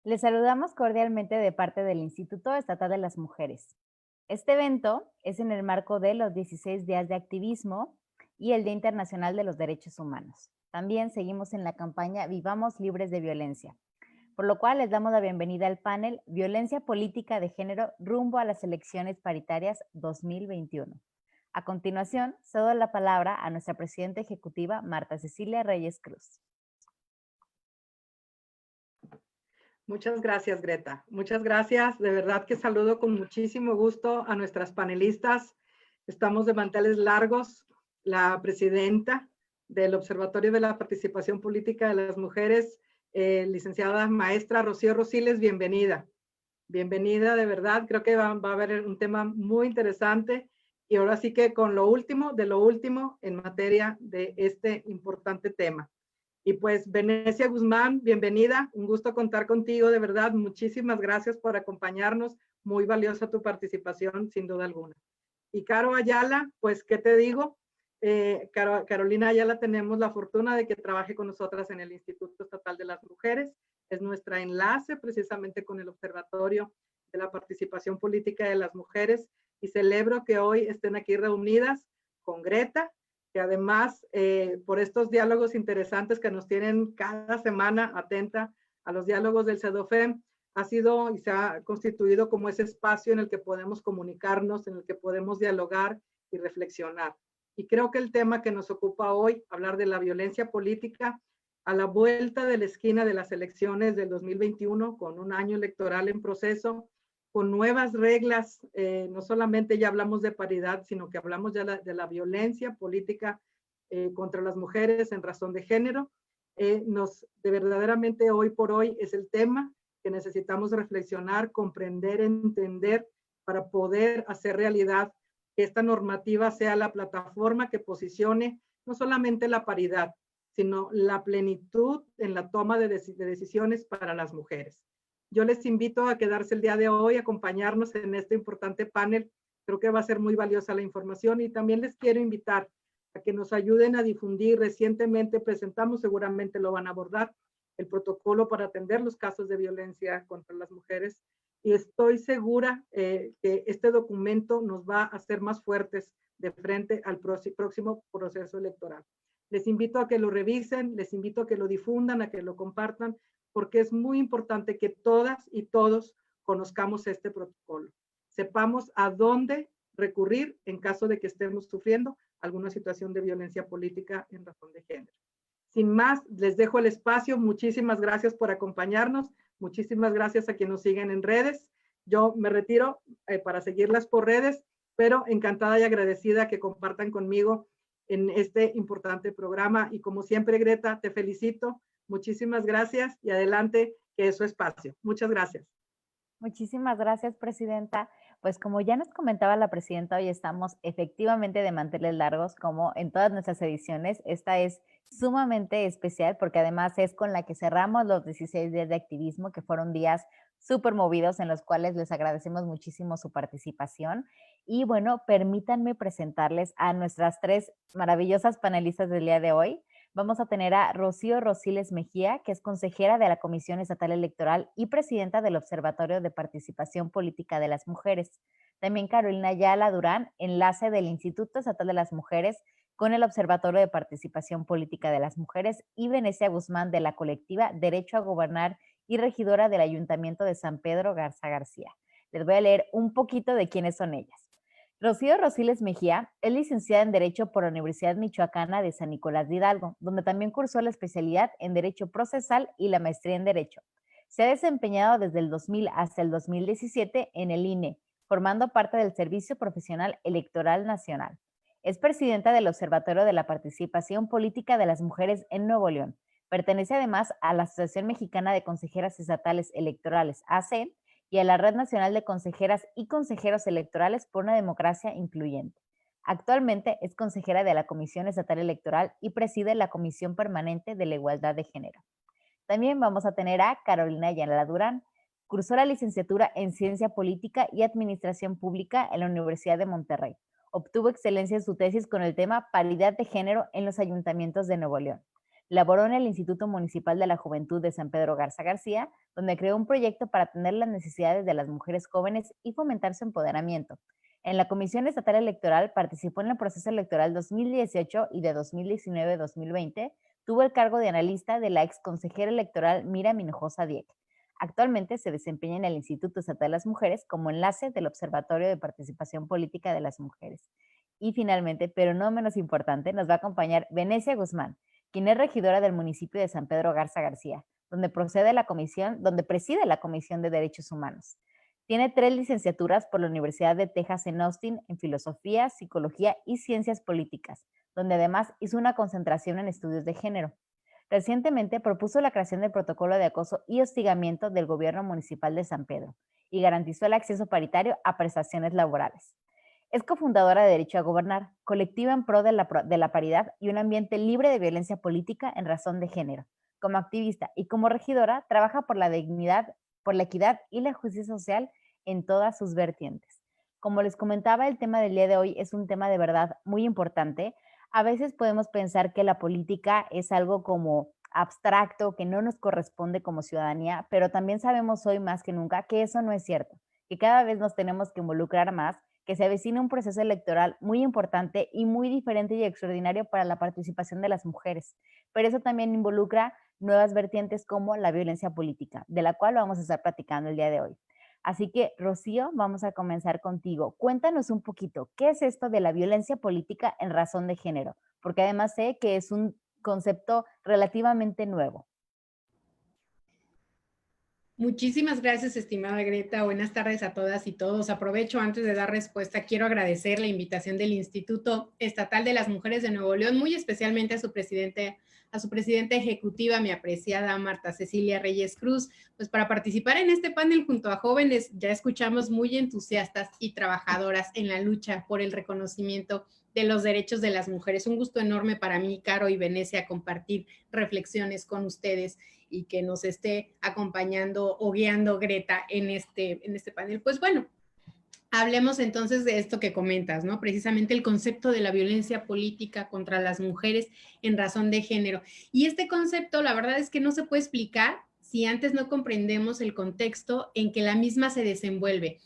Les saludamos cordialmente de parte del Instituto Estatal de las Mujeres. Este evento es en el marco de los 16 días de activismo y el Día Internacional de los Derechos Humanos. También seguimos en la campaña Vivamos Libres de Violencia, por lo cual les damos la bienvenida al panel Violencia Política de Género rumbo a las elecciones paritarias 2021. A continuación, cedo la palabra a nuestra presidenta ejecutiva, Marta Cecilia Reyes Cruz. Muchas gracias, Greta. Muchas gracias. De verdad que saludo con muchísimo gusto a nuestras panelistas. Estamos de manteles largos. La presidenta del Observatorio de la Participación Política de las Mujeres, licenciada maestra Rocío Rosiles, bienvenida. Bienvenida, de verdad. Creo que va a haber un tema muy interesante. Y ahora sí que con lo último, de lo último en materia de este importante tema. Y pues, Venecia Guzmán, bienvenida. Un gusto contar contigo, de verdad. Muchísimas gracias por acompañarnos. Muy valiosa tu participación, sin duda alguna. Y Caro Ayala, pues, ¿qué te digo? Carolina Ayala, tenemos la fortuna de que trabaje con nosotras en el Instituto Estatal de las Mujeres. Es nuestra enlace precisamente con el Observatorio de la Participación Política de las Mujeres. Y celebro que hoy estén aquí reunidas con Greta, que además por estos diálogos interesantes que nos tienen cada semana atenta a los diálogos del CEDOFEM, ha sido y se ha constituido como ese espacio en el que podemos comunicarnos, en el que podemos dialogar y reflexionar. Y creo que el tema que nos ocupa hoy, hablar de la violencia política, a la vuelta de la esquina de las elecciones del 2021, con un año electoral en proceso, con nuevas reglas, no solamente ya hablamos de paridad, sino que hablamos ya de la violencia política contra las mujeres en razón de género. De verdaderamente hoy por hoy es el tema que necesitamos reflexionar, comprender, entender para poder hacer realidad que esta normativa sea la plataforma que posicione no solamente la paridad, sino la plenitud en la toma de decisiones para las mujeres. Yo les invito a quedarse el día de hoy, a acompañarnos en este importante panel. Creo que va a ser muy valiosa la información y también les quiero invitar a que nos ayuden a difundir. Recientemente presentamos, seguramente lo van a abordar, el protocolo para atender los casos de violencia contra las mujeres y estoy segura que este documento nos va a hacer más fuertes de frente al próximo proceso electoral. Les invito a que lo revisen, les invito a que lo difundan, a que lo compartan, porque es muy importante que todas y todos conozcamos este protocolo. Sepamos a dónde recurrir en caso de que estemos sufriendo alguna situación de violencia política en razón de género. Sin más, les dejo el espacio. Muchísimas gracias por acompañarnos. Muchísimas gracias a quienes nos siguen en redes. Yo me retiro para seguirlas por redes, pero encantada y agradecida que compartan conmigo en este importante programa. Y como siempre, Greta, te felicito. Muchísimas gracias y adelante, que es su espacio. Muchas gracias. Muchísimas gracias, presidenta. Pues como ya nos comentaba la presidenta, hoy estamos efectivamente de manteles largos, como en todas nuestras ediciones. Esta es sumamente especial porque además es con la que cerramos los 16 días de activismo, que fueron días súper movidos en los cuales les agradecemos muchísimo su participación. Y bueno, permítanme presentarles a nuestras tres maravillosas panelistas del día de hoy. Vamos a tener a Rocío Rosiles Mejía, que es consejera de la Comisión Estatal Electoral y presidenta del Observatorio de Participación Política de las Mujeres. También Carolina Ayala Durán, enlace del Instituto Estatal de las Mujeres con el Observatorio de Participación Política de las Mujeres, y Venecia Guzmán, de la colectiva Derecho a Gobernar y regidora del Ayuntamiento de San Pedro Garza García. Les voy a leer un poquito de quiénes son ellas. Rocío Rosiles Mejía es licenciada en Derecho por la Universidad Michoacana de San Nicolás de Hidalgo, donde también cursó la especialidad en Derecho Procesal y la maestría en Derecho. Se ha desempeñado desde el 2000 hasta el 2017 en el INE, formando parte del Servicio Profesional Electoral Nacional. Es presidenta del Observatorio de la Participación Política de las Mujeres en Nuevo León. Pertenece además a la Asociación Mexicana de Consejeras Estatales Electorales, AC, y a la Red Nacional de Consejeras y Consejeros Electorales por una Democracia Incluyente. Actualmente es consejera de la Comisión Estatal Electoral y preside la Comisión Permanente de la Igualdad de Género. También vamos a tener a Carolina Ayala Durán. Cursó la licenciatura en Ciencia Política y Administración Pública en la Universidad de Monterrey. Obtuvo excelencia en su tesis con el tema Paridad de Género en los Ayuntamientos de Nuevo León. Laboró en el Instituto Municipal de la Juventud de San Pedro Garza García, donde creó un proyecto para atender las necesidades de las mujeres jóvenes y fomentar su empoderamiento. En la Comisión Estatal Electoral participó en el proceso electoral 2018 y de 2019-2020 tuvo el cargo de analista de la ex consejera electoral Mira Minojosa Dieck. Actualmente se desempeña en el Instituto Estatal de las Mujeres como enlace del Observatorio de Participación Política de las Mujeres. Y finalmente, pero no menos importante, nos va a acompañar Venecia Guzmán, quien es regidora del municipio de San Pedro Garza García, donde preside la Comisión de Derechos Humanos. Tiene 3 licenciaturas por la Universidad de Texas en Austin en Filosofía, Psicología y Ciencias Políticas, donde además hizo una concentración en estudios de género. Recientemente propuso la creación del protocolo de acoso y hostigamiento del gobierno municipal de San Pedro y garantizó el acceso paritario a prestaciones laborales. Es cofundadora de Derecho a Gobernar, colectiva en pro de la paridad y un ambiente libre de violencia política en razón de género. Como activista y como regidora, trabaja por la dignidad, por la equidad y la justicia social en todas sus vertientes. Como les comentaba, el tema del día de hoy es un tema de verdad muy importante. A veces podemos pensar que la política es algo como abstracto, que no nos corresponde como ciudadanía, pero también sabemos hoy más que nunca que eso no es cierto, que cada vez nos tenemos que involucrar más, que se avecina un proceso electoral muy importante y muy diferente y extraordinario para la participación de las mujeres. Pero eso también involucra nuevas vertientes como la violencia política, de la cual vamos a estar platicando el día de hoy. Así que, Rocío, vamos a comenzar contigo. Cuéntanos un poquito, ¿qué es esto de la violencia política en razón de género? Porque además sé que es un concepto relativamente nuevo. Muchísimas gracias, estimada Greta. Buenas tardes a todas y todos. Aprovecho antes de dar respuesta, quiero agradecer la invitación del Instituto Estatal de las Mujeres de Nuevo León, muy especialmente a su presidenta ejecutiva, mi apreciada Marta Cecilia Reyes Cruz, pues para participar en este panel junto a jóvenes, ya escuchamos, muy entusiastas y trabajadoras en la lucha por el reconocimiento de los derechos de las mujeres. Un gusto enorme para mí, Caro y Venecia, compartir reflexiones con ustedes y que nos esté acompañando o guiando Greta en este panel. Pues bueno, hablemos entonces de esto que comentas, ¿no? Precisamente el concepto de la violencia política contra las mujeres en razón de género. Y este concepto, la verdad es que no se puede explicar si antes no comprendemos el contexto en que la misma se desenvuelve.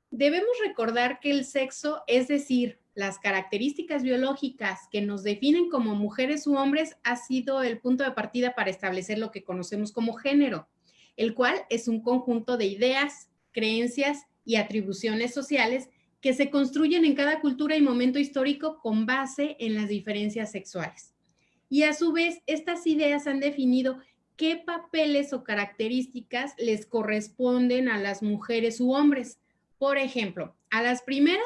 Debemos recordar que el sexo, es decir, las características biológicas que nos definen como mujeres u hombres, ha sido el punto de partida para establecer lo que conocemos como género, el cual es un conjunto de ideas, creencias y atribuciones sociales que se construyen en cada cultura y momento histórico con base en las diferencias sexuales. Y a su vez, estas ideas han definido qué papeles o características les corresponden a las mujeres u hombres. Por ejemplo, a las primeras,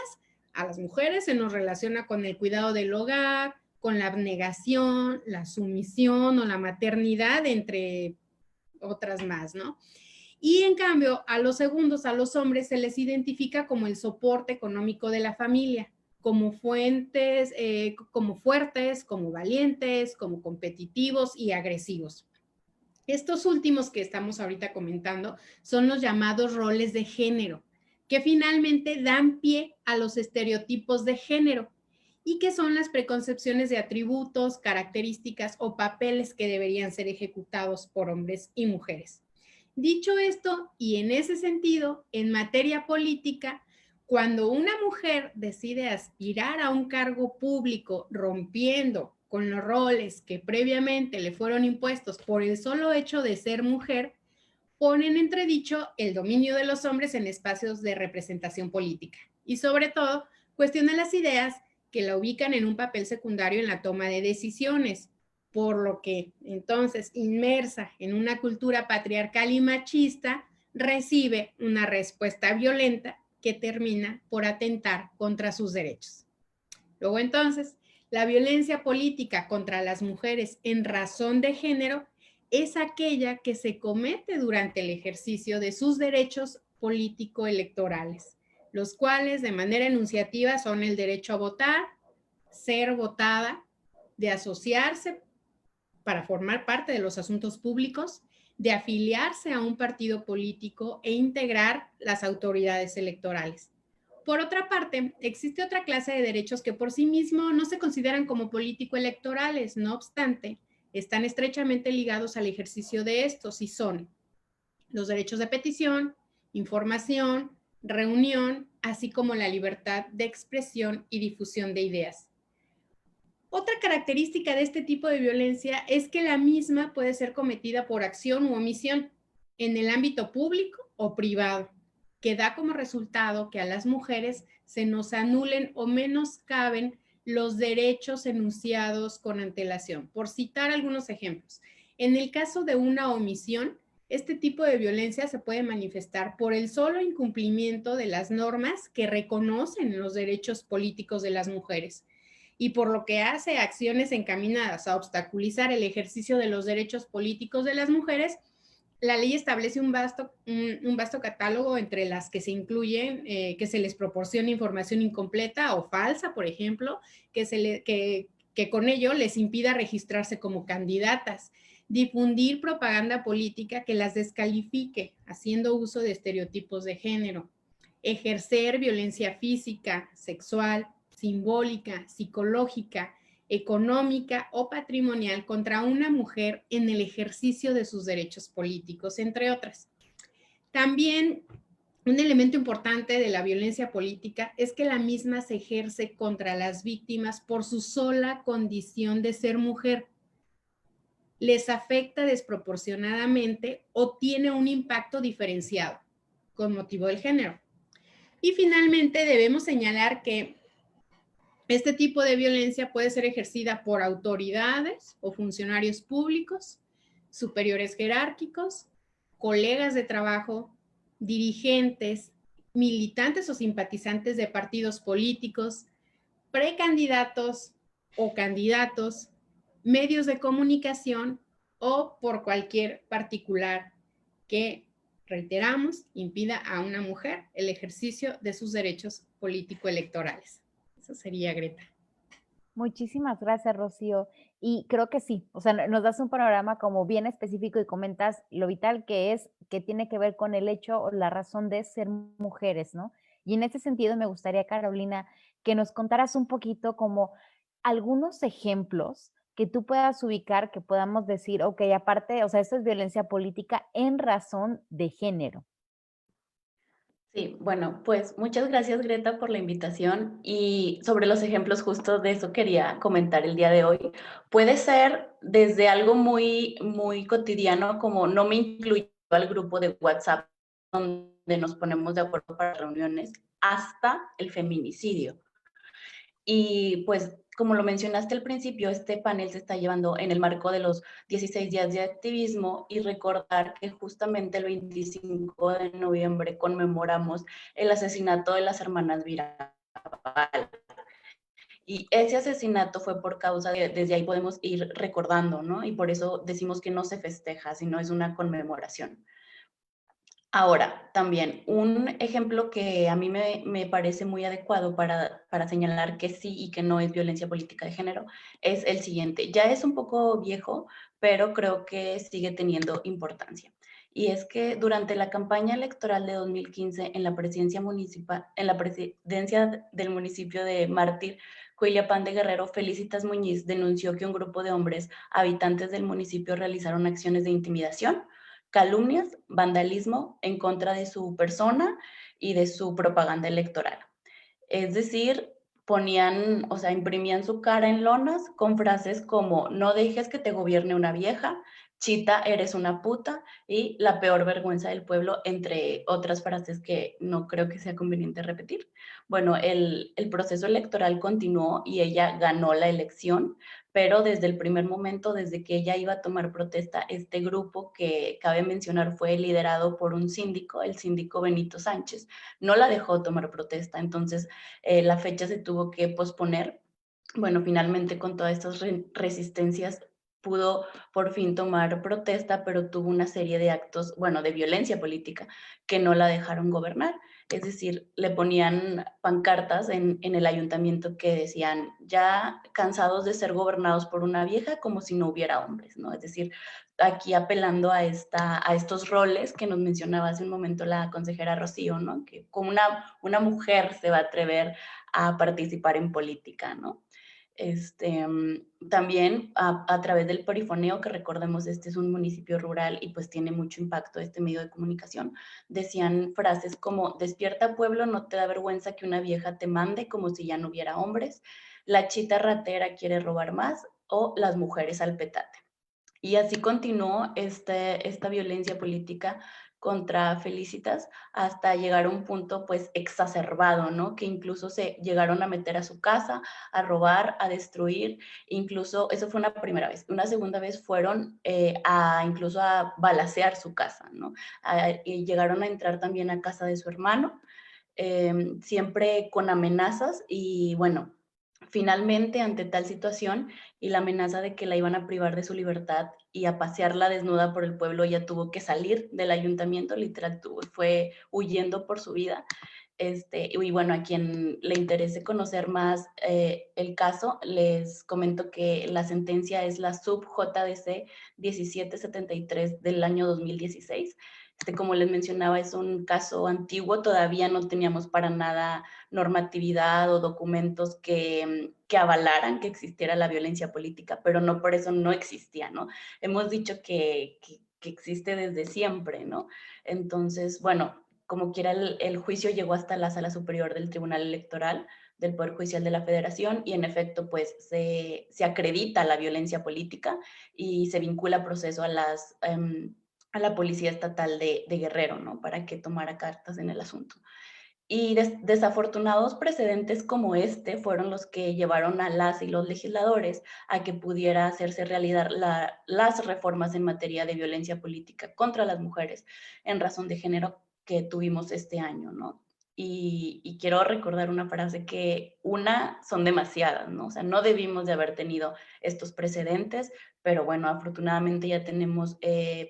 a las mujeres se nos relaciona con el cuidado del hogar, con la abnegación, la sumisión o la maternidad, entre otras más, ¿no? Y en cambio, a los segundos, a los hombres, se les identifica como el soporte económico de la familia, como fuertes, como valientes, como competitivos y agresivos. Estos últimos que estamos ahorita comentando son los llamados roles de género, que finalmente dan pie a los estereotipos de género y que son las preconcepciones de atributos, características o papeles que deberían ser ejecutados por hombres y mujeres. Dicho esto, y en ese sentido, en materia política, cuando una mujer decide aspirar a un cargo público rompiendo con los roles que previamente le fueron impuestos por el solo hecho de ser mujer, ponen entredicho el dominio de los hombres en espacios de representación política y sobre todo cuestionan las ideas que la ubican en un papel secundario en la toma de decisiones, por lo que entonces, inmersa en una cultura patriarcal y machista, recibe una respuesta violenta que termina por atentar contra sus derechos. Luego entonces, la violencia política contra las mujeres en razón de género es aquella que se comete durante el ejercicio de sus derechos político-electorales, los cuales de manera enunciativa son el derecho a votar, ser votada, de asociarse para formar parte de los asuntos públicos, de afiliarse a un partido político e integrar las autoridades electorales. Por otra parte, existe otra clase de derechos que por sí mismos no se consideran como político-electorales, no obstante, están estrechamente ligados al ejercicio de estos y son los derechos de petición, información, reunión, así como la libertad de expresión y difusión de ideas. Otra característica de este tipo de violencia es que la misma puede ser cometida por acción u omisión en el ámbito público o privado, que da como resultado que a las mujeres se nos anulen o menoscaben los derechos enunciados con antelación. Por citar algunos ejemplos, en el caso de una omisión, este tipo de violencia se puede manifestar por el solo incumplimiento de las normas que reconocen los derechos políticos de las mujeres y por lo que hace acciones encaminadas a obstaculizar el ejercicio de los derechos políticos de las mujeres. La ley establece un vasto catálogo entre las que se incluyen que se les proporciona información incompleta o falsa, por ejemplo, que con ello les impida registrarse como candidatas, difundir propaganda política que las descalifique haciendo uso de estereotipos de género, ejercer violencia física, sexual, simbólica, psicológica, económica o patrimonial contra una mujer en el ejercicio de sus derechos políticos, entre otras. También un elemento importante de la violencia política es que la misma se ejerce contra las víctimas por su sola condición de ser mujer. Les afecta desproporcionadamente o tiene un impacto diferenciado con motivo del género. Y finalmente debemos señalar que este tipo de violencia puede ser ejercida por autoridades o funcionarios públicos, superiores jerárquicos, colegas de trabajo, dirigentes, militantes o simpatizantes de partidos políticos, precandidatos o candidatos, medios de comunicación o por cualquier particular que, reiteramos, impida a una mujer el ejercicio de sus derechos político-electorales. Eso sería, Greta. Muchísimas gracias, Rocío. Y creo que sí, o sea, nos das un panorama como bien específico y comentas lo vital que es, que tiene que ver con el hecho o la razón de ser mujeres, ¿no? Y en ese sentido me gustaría, Carolina, que nos contaras un poquito como algunos ejemplos que tú puedas ubicar, que podamos decir, ok, aparte, o sea, esto es violencia política en razón de género. Sí, bueno, pues muchas gracias Greta por la invitación y sobre los ejemplos justo de eso quería comentar el día de hoy. Puede ser desde algo muy cotidiano como no me incluyo al grupo de WhatsApp donde nos ponemos de acuerdo para reuniones hasta el feminicidio. Y pues, como lo mencionaste al principio, este panel se está llevando en el marco de los 16 días de activismo y recordar que justamente el 25 de noviembre conmemoramos el asesinato de las hermanas Virabal. Y ese asesinato fue por causa de, desde ahí podemos ir recordando, ¿no? Y por eso decimos que no se festeja, sino es una conmemoración. Ahora, también un ejemplo que a mí me parece muy adecuado para señalar que sí y que no es violencia política de género es el siguiente. Ya es un poco viejo, pero creo que sigue teniendo importancia. Y es que durante la campaña electoral de 2015 en la presidencia municipal, en la presidencia del municipio de Mártir, Cuiliapán de Guerrero, Felicitas Muñiz denunció que un grupo de hombres habitantes del municipio realizaron acciones de intimidación, calumnias, vandalismo en contra de su persona y de su propaganda electoral. Es decir, ponían, o sea, imprimían su cara en lonas con frases como no dejes que te gobierne una vieja, chita, eres una puta y la peor vergüenza del pueblo, entre otras frases que no creo que sea conveniente repetir. Bueno, el proceso electoral continuó y ella ganó la elección, pero desde el primer momento, desde que ella iba a tomar protesta, este grupo que cabe mencionar fue liderado por un síndico, el síndico Benito Sánchez, no la dejó tomar protesta, entonces la fecha se tuvo que posponer. Bueno, finalmente con todas estas resistencias pudo por fin tomar protesta, pero tuvo una serie de actos, bueno, de violencia política que no la dejaron gobernar. Es decir, le ponían pancartas en el ayuntamiento que decían, ya cansados de ser gobernados por una vieja, como si no hubiera hombres, ¿no? Es decir, aquí apelando a estos roles que nos mencionaba hace un momento la consejera Rocío, ¿no? Que como una mujer se va a atrever a participar en política, ¿no? También a través del perifoneo, que recordemos, este es un municipio rural y pues tiene mucho impacto este medio de comunicación, decían frases como: despierta pueblo, no te da vergüenza que una vieja te mande como si ya no hubiera hombres, la chita ratera quiere robar más, o las mujeres al petate. Y así continuó esta violencia política contra Felicitas hasta llegar a un punto pues exacerbado, ¿no? Que incluso se llegaron a meter a su casa, a robar, a destruir, incluso eso fue una primera vez. Una segunda vez fueron incluso a balacear su casa, ¿no? Y llegaron a entrar también a casa de su hermano, siempre con amenazas y bueno, finalmente, ante tal situación y la amenaza de que la iban a privar de su libertad y a pasearla desnuda por el pueblo, ella tuvo que salir del ayuntamiento, literal, fue huyendo por su vida. Y bueno, a quien le interese conocer más el caso, les comento que la sentencia es la sub JDC 1773 del año 2016. Como les mencionaba, es un caso antiguo, todavía no teníamos para nada normatividad o documentos que avalaran que existiera la violencia política, pero no por eso no existía, ¿no? Hemos dicho que existe desde siempre, ¿no? Entonces, bueno, como quiera, el juicio llegó hasta la Sala Superior del Tribunal Electoral del Poder Judicial de la Federación y en efecto, pues, se acredita la violencia política y se vincula proceso a la Policía Estatal de Guerrero, ¿no? Para que tomara cartas en el asunto. Y desafortunados precedentes como este fueron los que llevaron a las y los legisladores a que pudiera hacerse realidad las reformas en materia de violencia política contra las mujeres en razón de género que tuvimos este año, ¿no? Y quiero recordar una frase que son demasiadas, ¿no? O sea, no debimos de haber tenido estos precedentes, pero bueno, afortunadamente ya tenemos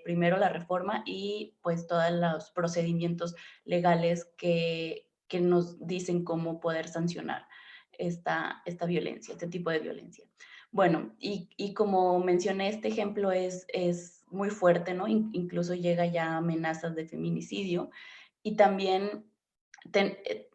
primero la reforma y pues todos los procedimientos legales que nos dicen cómo poder sancionar esta violencia, este tipo de violencia. Bueno, y como mencioné, este ejemplo es muy fuerte, ¿no? Incluso llega ya a amenazas de feminicidio y también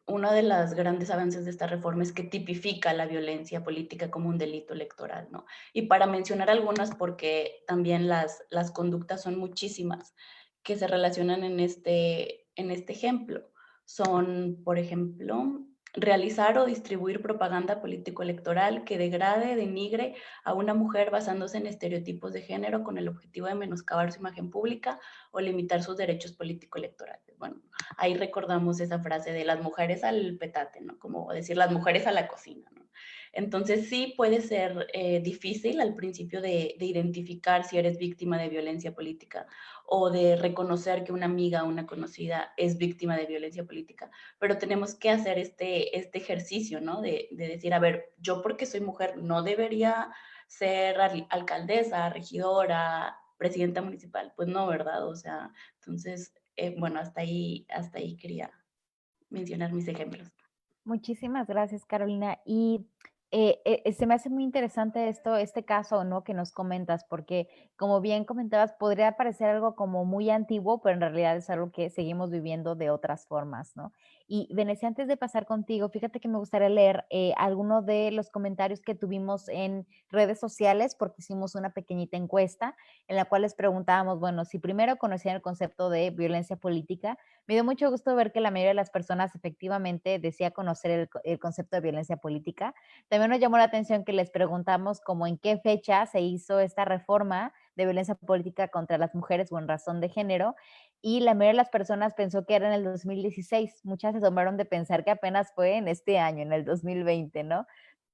uno de los grandes avances de esta reforma es que tipifica la violencia política como un delito electoral, ¿no? Y para mencionar algunas, porque también las conductas son muchísimas que se relacionan en este ejemplo. Son, por ejemplo, realizar o distribuir propaganda político-electoral que degrade, denigre a una mujer basándose en estereotipos de género con el objetivo de menoscabar su imagen pública o limitar sus derechos político-electorales. Bueno, ahí recordamos esa frase de las mujeres al petate, ¿no? Como decir las mujeres a la cocina, ¿no? Entonces sí puede ser difícil al principio de identificar si eres víctima de violencia política o de reconocer que una amiga o una conocida es víctima de violencia política, pero tenemos que hacer este ejercicio, ¿no? De decir, a ver, yo porque soy mujer no debería ser alcaldesa, regidora, presidenta municipal, pues no, ¿verdad? O sea, entonces, bueno, hasta ahí quería mencionar mis ejemplos. Muchísimas gracias, Carolina. Y se me hace muy interesante este caso, ¿no? Que nos comentas, porque como bien comentabas, podría parecer algo como muy antiguo, pero en realidad es algo que seguimos viviendo de otras formas, ¿no? Y Venecia, antes de pasar contigo, fíjate que me gustaría leer algunos de los comentarios que tuvimos en redes sociales, porque hicimos una pequeñita encuesta en la cual les preguntábamos, bueno, si primero conocían el concepto de violencia política. Me dio mucho gusto ver que la mayoría de las personas efectivamente decía conocer el concepto de violencia política. También nos llamó la atención que les preguntamos como en qué fecha se hizo esta reforma de violencia política contra las mujeres o en razón de género, y la mayoría de las personas pensó que era en el 2016. Muchas se asombraron de pensar que apenas fue en este año, en el 2020, ¿no?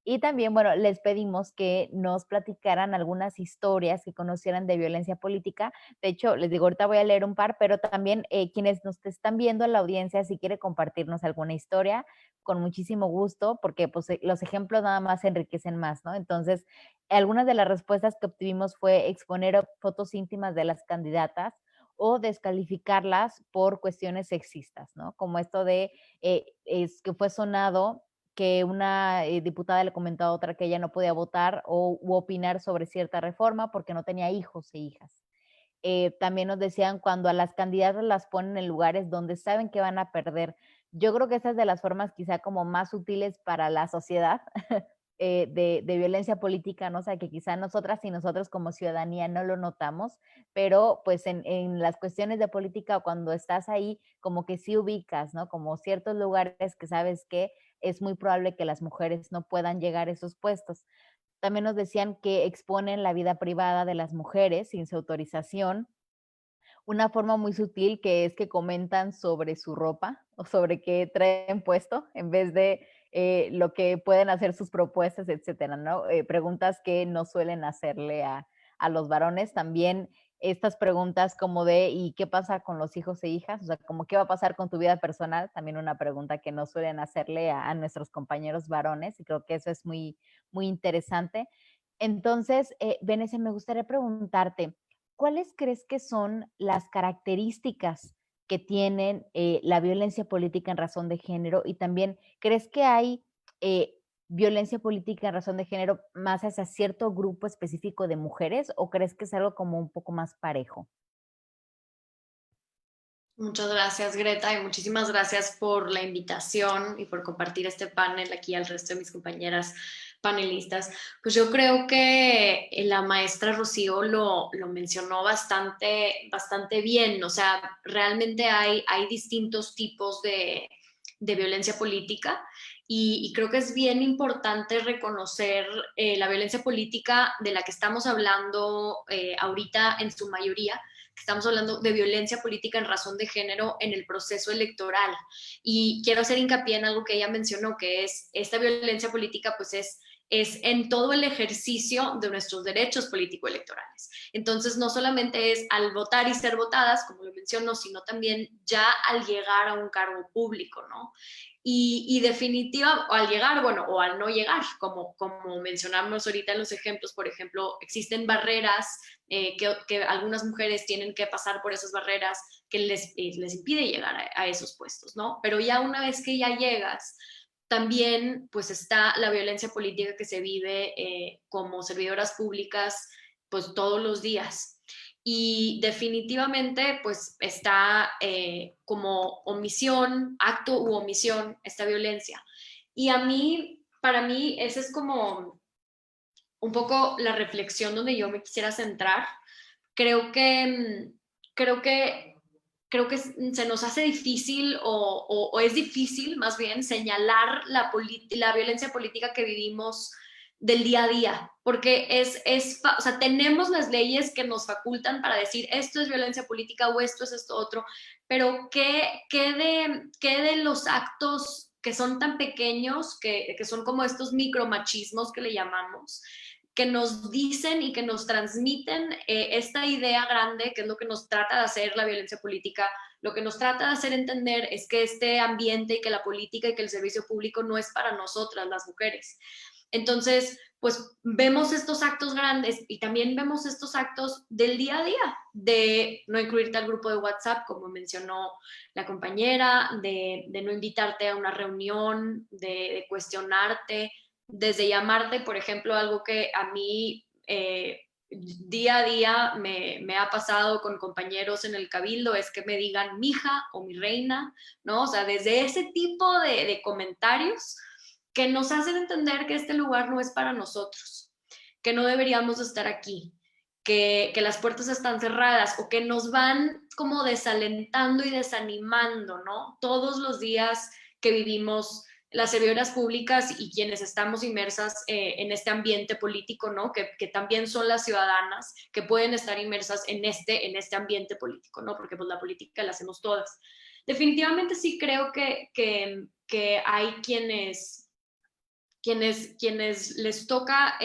Y también, bueno, les pedimos que nos platicaran algunas historias que conocieran de violencia política. De hecho, les digo, ahorita voy a leer un par, pero también quienes nos están viendo en la audiencia, si quiere compartirnos alguna historia, con muchísimo gusto, porque pues los ejemplos nada más enriquecen más, ¿no? Entonces, algunas de las respuestas que obtuvimos fue exponer fotos íntimas de las candidatas o descalificarlas por cuestiones sexistas, ¿no? Como esto de, es que fue sonado que una diputada le comentó a otra que ella no podía votar u opinar sobre cierta reforma porque no tenía hijos e hijas. También nos decían cuando a las candidatas las ponen en lugares donde saben que van a perder. Yo creo que esa es de las formas quizá como más útiles para la sociedad, de violencia política, ¿no? O sea, que quizá nosotras y nosotros como ciudadanía no lo notamos, pero pues en las cuestiones de política o cuando estás ahí, como que sí ubicas, ¿no? Como ciertos lugares que sabes que es muy probable que las mujeres no puedan llegar a esos puestos. También nos decían que exponen la vida privada de las mujeres sin su autorización, una forma muy sutil que es que comentan sobre su ropa o sobre qué traen puesto en vez de lo que pueden hacer sus propuestas, etcétera, ¿no? Preguntas que no suelen hacerle a los varones. También estas preguntas como de ¿y qué pasa con los hijos e hijas? O sea, como ¿qué va a pasar con tu vida personal? También una pregunta que no suelen hacerle a nuestros compañeros varones y creo que eso es muy, muy interesante. Entonces, Vanessa, me gustaría preguntarte, ¿cuáles crees que son las características que tienen la violencia política en razón de género? Y también, ¿crees que hay violencia política en razón de género más hacia cierto grupo específico de mujeres o crees que es algo como un poco más parejo? Muchas gracias, Greta, y muchísimas gracias por la invitación y por compartir este panel aquí al resto de mis compañeras panelistas. Pues yo creo que la maestra Rocío lo mencionó bastante bien. O sea, realmente hay distintos tipos de violencia política y creo que es bien importante reconocer la violencia política de la que estamos hablando ahorita en su mayoría. Estamos hablando de violencia política en razón de género en el proceso electoral. Y quiero hacer hincapié en algo que ella mencionó, que es esta violencia política, pues es en todo el ejercicio de nuestros derechos político-electorales. Entonces, no solamente es al votar y ser votadas, como lo mencionó, sino también ya al llegar a un cargo público, ¿no? Y definitiva, o al llegar, bueno, o al no llegar, como mencionamos ahorita en los ejemplos, por ejemplo, existen barreras que algunas mujeres tienen que pasar por esas barreras que les impide llegar a esos puestos, ¿no? Pero ya una vez que ya llegas, también pues está la violencia política que se vive como servidoras públicas pues todos los días. Y definitivamente pues está como omisión, acto u omisión, esta violencia. Y para mí, esa es como un poco la reflexión donde yo me quisiera centrar. Creo que, creo que, creo que se nos hace difícil o es difícil más bien señalar la violencia política que vivimos del día a día, porque o sea, tenemos las leyes que nos facultan para decir esto es violencia política o esto es esto otro, pero ¿qué de los actos que son tan pequeños, que son como estos micromachismos que le llamamos, que nos dicen y que nos transmiten esta idea grande, que es lo que nos trata de hacer la violencia política? Lo que nos trata de hacer entender es que este ambiente y que la política y que el servicio público no es para nosotras, las mujeres. Entonces, pues vemos estos actos grandes y también vemos estos actos del día a día, de no incluirte al grupo de WhatsApp, como mencionó la compañera, de no invitarte a una reunión, de cuestionarte, desde llamarte, por ejemplo, algo que a mí día a día me ha pasado con compañeros en el cabildo, es que me digan mija o mi reina, ¿no? O sea, desde ese tipo de comentarios que nos hacen entender que este lugar no es para nosotros, que no deberíamos estar aquí, que las puertas están cerradas o que nos van como desalentando y desanimando, ¿no? Todos los días que vivimos las servidoras públicas y quienes estamos inmersas en este ambiente político, ¿no? Que también son las ciudadanas que pueden estar inmersas en este ambiente político, ¿no? Porque pues la política la hacemos todas. Definitivamente sí creo que hay quienes les toca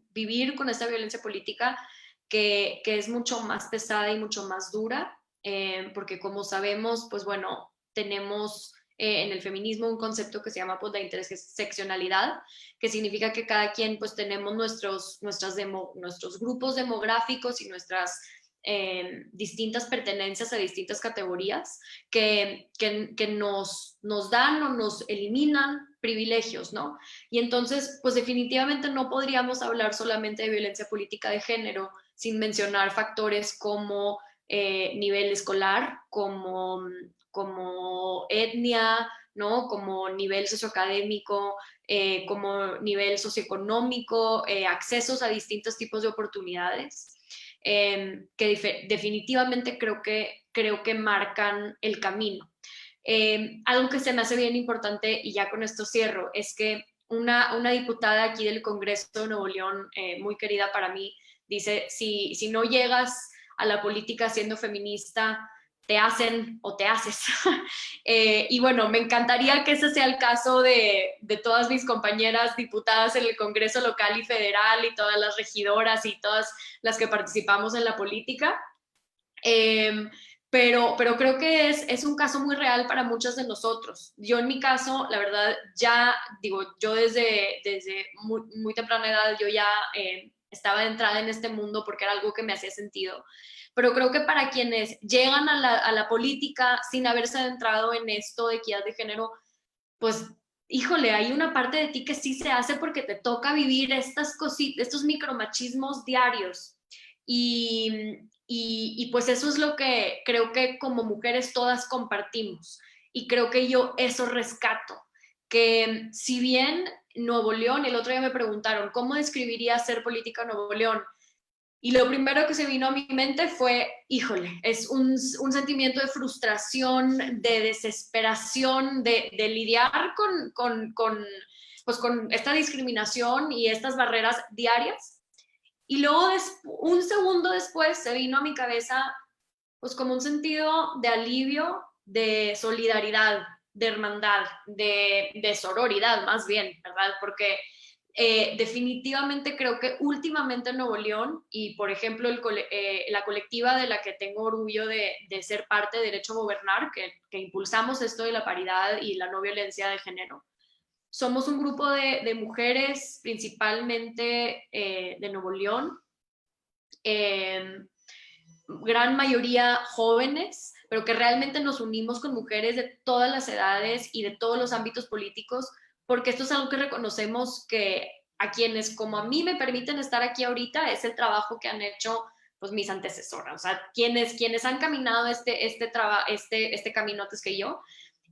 vivir con esta violencia política que es mucho más pesada y mucho más dura, porque como sabemos, pues bueno, tenemos en el feminismo un concepto que se llama pues la interseccionalidad, que significa que cada quien pues tenemos nuestros grupos demográficos y nuestras distintas pertenencias a distintas categorías que nos dan o nos eliminan privilegios, ¿no? Y entonces, pues definitivamente no podríamos hablar solamente de violencia política de género sin mencionar factores como nivel escolar, como etnia, ¿no? Como nivel socioacadémico, como nivel socioeconómico, accesos a distintos tipos de oportunidades, que definitivamente creo que marcan el camino. Algo que se me hace bien importante, y ya con esto cierro, es que una diputada aquí del Congreso de Nuevo León, muy querida para mí, dice, si no llegas a la política siendo feminista, te hacen o te haces. Y bueno, me encantaría que ese sea el caso de todas mis compañeras diputadas en el Congreso local y federal y todas las regidoras y todas las que participamos en la política. Pero creo que es un caso muy real para muchos de nosotros. Yo en mi caso, la verdad, ya digo, yo desde muy, muy temprana edad, yo ya estaba entrada en este mundo porque era algo que me hacía sentido. Pero creo que para quienes llegan a la política sin haberse adentrado en esto de equidad de género, pues, híjole, hay una parte de ti que sí se hace porque te toca vivir estas cositas, estos micromachismos diarios. Y pues eso es lo que creo que como mujeres todas compartimos. Y creo que yo eso rescato, que si bien Nuevo León, el otro día me preguntaron, ¿cómo describiría ser política en Nuevo León? Y lo primero que se vino a mi mente fue, híjole, es un sentimiento de frustración, de desesperación, de lidiar pues con esta discriminación y estas barreras diarias. Y luego, un segundo después, se vino a mi cabeza pues como un sentido de alivio, de solidaridad, de hermandad, de sororidad más bien, ¿verdad? Porque definitivamente creo que últimamente en Nuevo León y por ejemplo la colectiva de la que tengo orgullo de ser parte de Derecho a Gobernar, que impulsamos esto de la paridad y la no violencia de género, somos un grupo de mujeres principalmente de Nuevo León, gran mayoría jóvenes, pero que realmente nos unimos con mujeres de todas las edades y de todos los ámbitos políticos, porque esto es algo que reconocemos que a quienes como a mí me permiten estar aquí ahorita es el trabajo que han hecho pues mis antecesoras, o sea, quienes han caminado este camino antes que yo.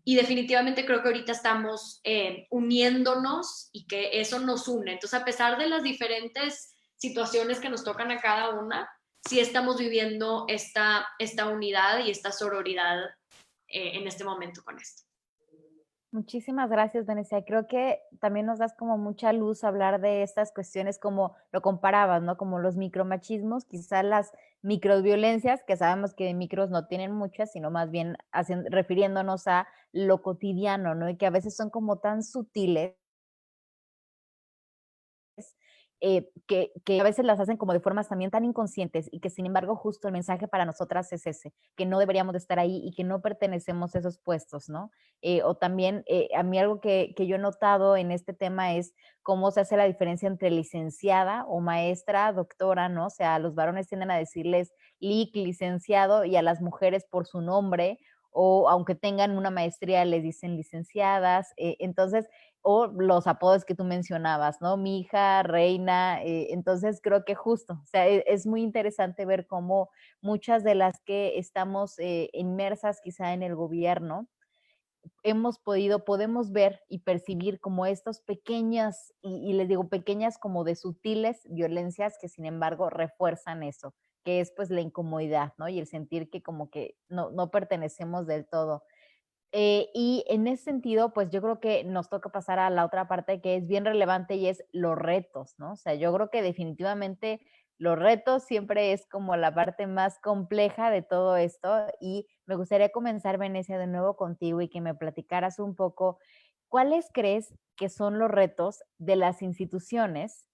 Y definitivamente creo que ahorita estamos uniéndonos y que eso nos une. Entonces, a pesar de las diferentes situaciones que nos tocan a cada una, sí estamos viviendo esta unidad y esta sororidad en este momento con esto. Muchísimas gracias, Venecia. Creo que también nos das como mucha luz hablar de estas cuestiones como lo comparabas, ¿no? Como los micromachismos, quizás las microviolencias, que sabemos que de micros no tienen muchas, sino más bien refiriéndonos a lo cotidiano, ¿no? Y que a veces son como tan sutiles que a veces las hacen como de formas también tan inconscientes y que sin embargo justo el mensaje para nosotras es ese, que no deberíamos de estar ahí y que no pertenecemos a esos puestos, ¿no? O también a mí algo que yo he notado en este tema es cómo se hace la diferencia entre licenciada o maestra, doctora, ¿no? O sea, los varones tienden a decirles lic, licenciado, y a las mujeres por su nombre, o aunque tengan una maestría les dicen licenciadas. Entonces, o los apodos que tú mencionabas, ¿no? Mi hija, reina, entonces creo que justo, o sea, es muy interesante ver cómo muchas de las que estamos inmersas quizá en el gobierno, podemos ver y percibir como estas pequeñas, y les digo pequeñas como de sutiles violencias que sin embargo refuerzan eso, que es pues la incomodidad, ¿no? Y el sentir que como que no pertenecemos del todo. Y en ese sentido, pues yo creo que nos toca pasar a la otra parte que es bien relevante y es los retos, ¿no? O sea, yo creo que definitivamente los retos siempre es como la parte más compleja de todo esto y me gustaría comenzar, Venecia, de nuevo contigo y que me platicaras un poco, ¿cuáles crees que son los retos de las instituciones,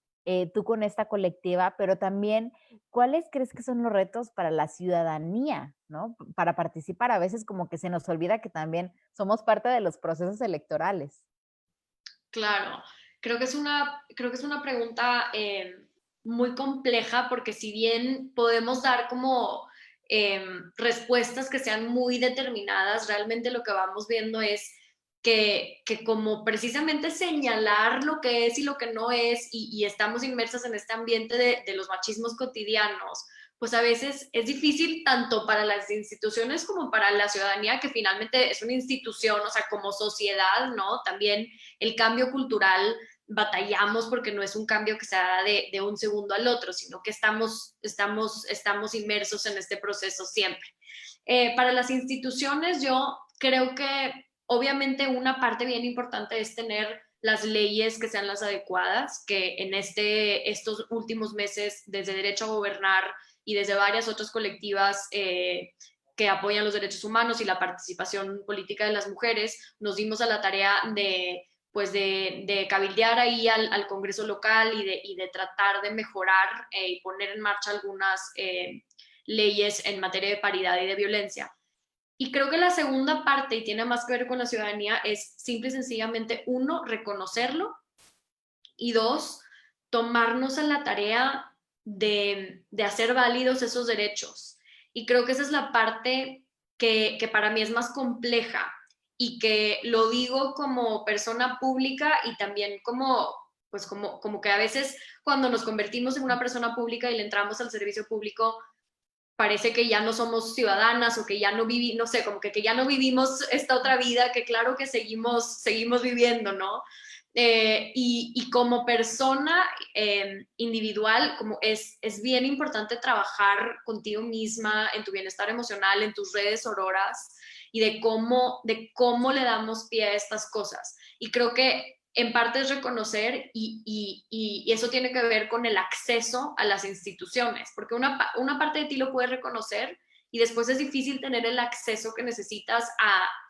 tú con esta colectiva, pero también ¿cuáles crees que son los retos para la ciudadanía, ¿no? Para participar, a veces como que se nos olvida que también somos parte de los procesos electorales. Claro, creo que es una pregunta muy compleja porque si bien podemos dar como respuestas que sean muy determinadas, realmente lo que vamos viendo es que como precisamente señalar lo que es y lo que no es y estamos inmersas en este ambiente de los machismos cotidianos, pues a veces es difícil tanto para las instituciones como para la ciudadanía, que finalmente es una institución, o sea, como sociedad, ¿no? También el cambio cultural batallamos porque no es un cambio que se da de un segundo al otro, sino que estamos inmersos en este proceso siempre. Para las instituciones, yo creo que obviamente una parte bien importante es tener las leyes que sean las adecuadas, que en estos últimos meses, desde Derecho a Gobernar y desde varias otras colectivas que apoyan los derechos humanos y la participación política de las mujeres, nos dimos a la tarea de cabildear ahí al Congreso local y de tratar de mejorar y poner en marcha algunas leyes en materia de paridad y de violencia. Y creo que la segunda parte, y tiene más que ver con la ciudadanía, es simple y sencillamente, uno, reconocerlo, y dos, tomarnos a la tarea de hacer válidos esos derechos. Y creo que esa es la parte que para mí es más compleja y que lo digo como persona pública y también como que a veces cuando nos convertimos en una persona pública y le entramos al servicio público, parece que ya no somos ciudadanas o que ya no vivimos, no sé, como que ya no vivimos esta otra vida que claro que seguimos viviendo, ¿no? Y como persona individual, como es bien importante trabajar contigo misma, en tu bienestar emocional, en tus redes sororas y de cómo le damos pie a estas cosas. Y creo que en parte es reconocer y eso tiene que ver con el acceso a las instituciones, porque una parte de ti lo puedes reconocer y después es difícil tener el acceso que necesitas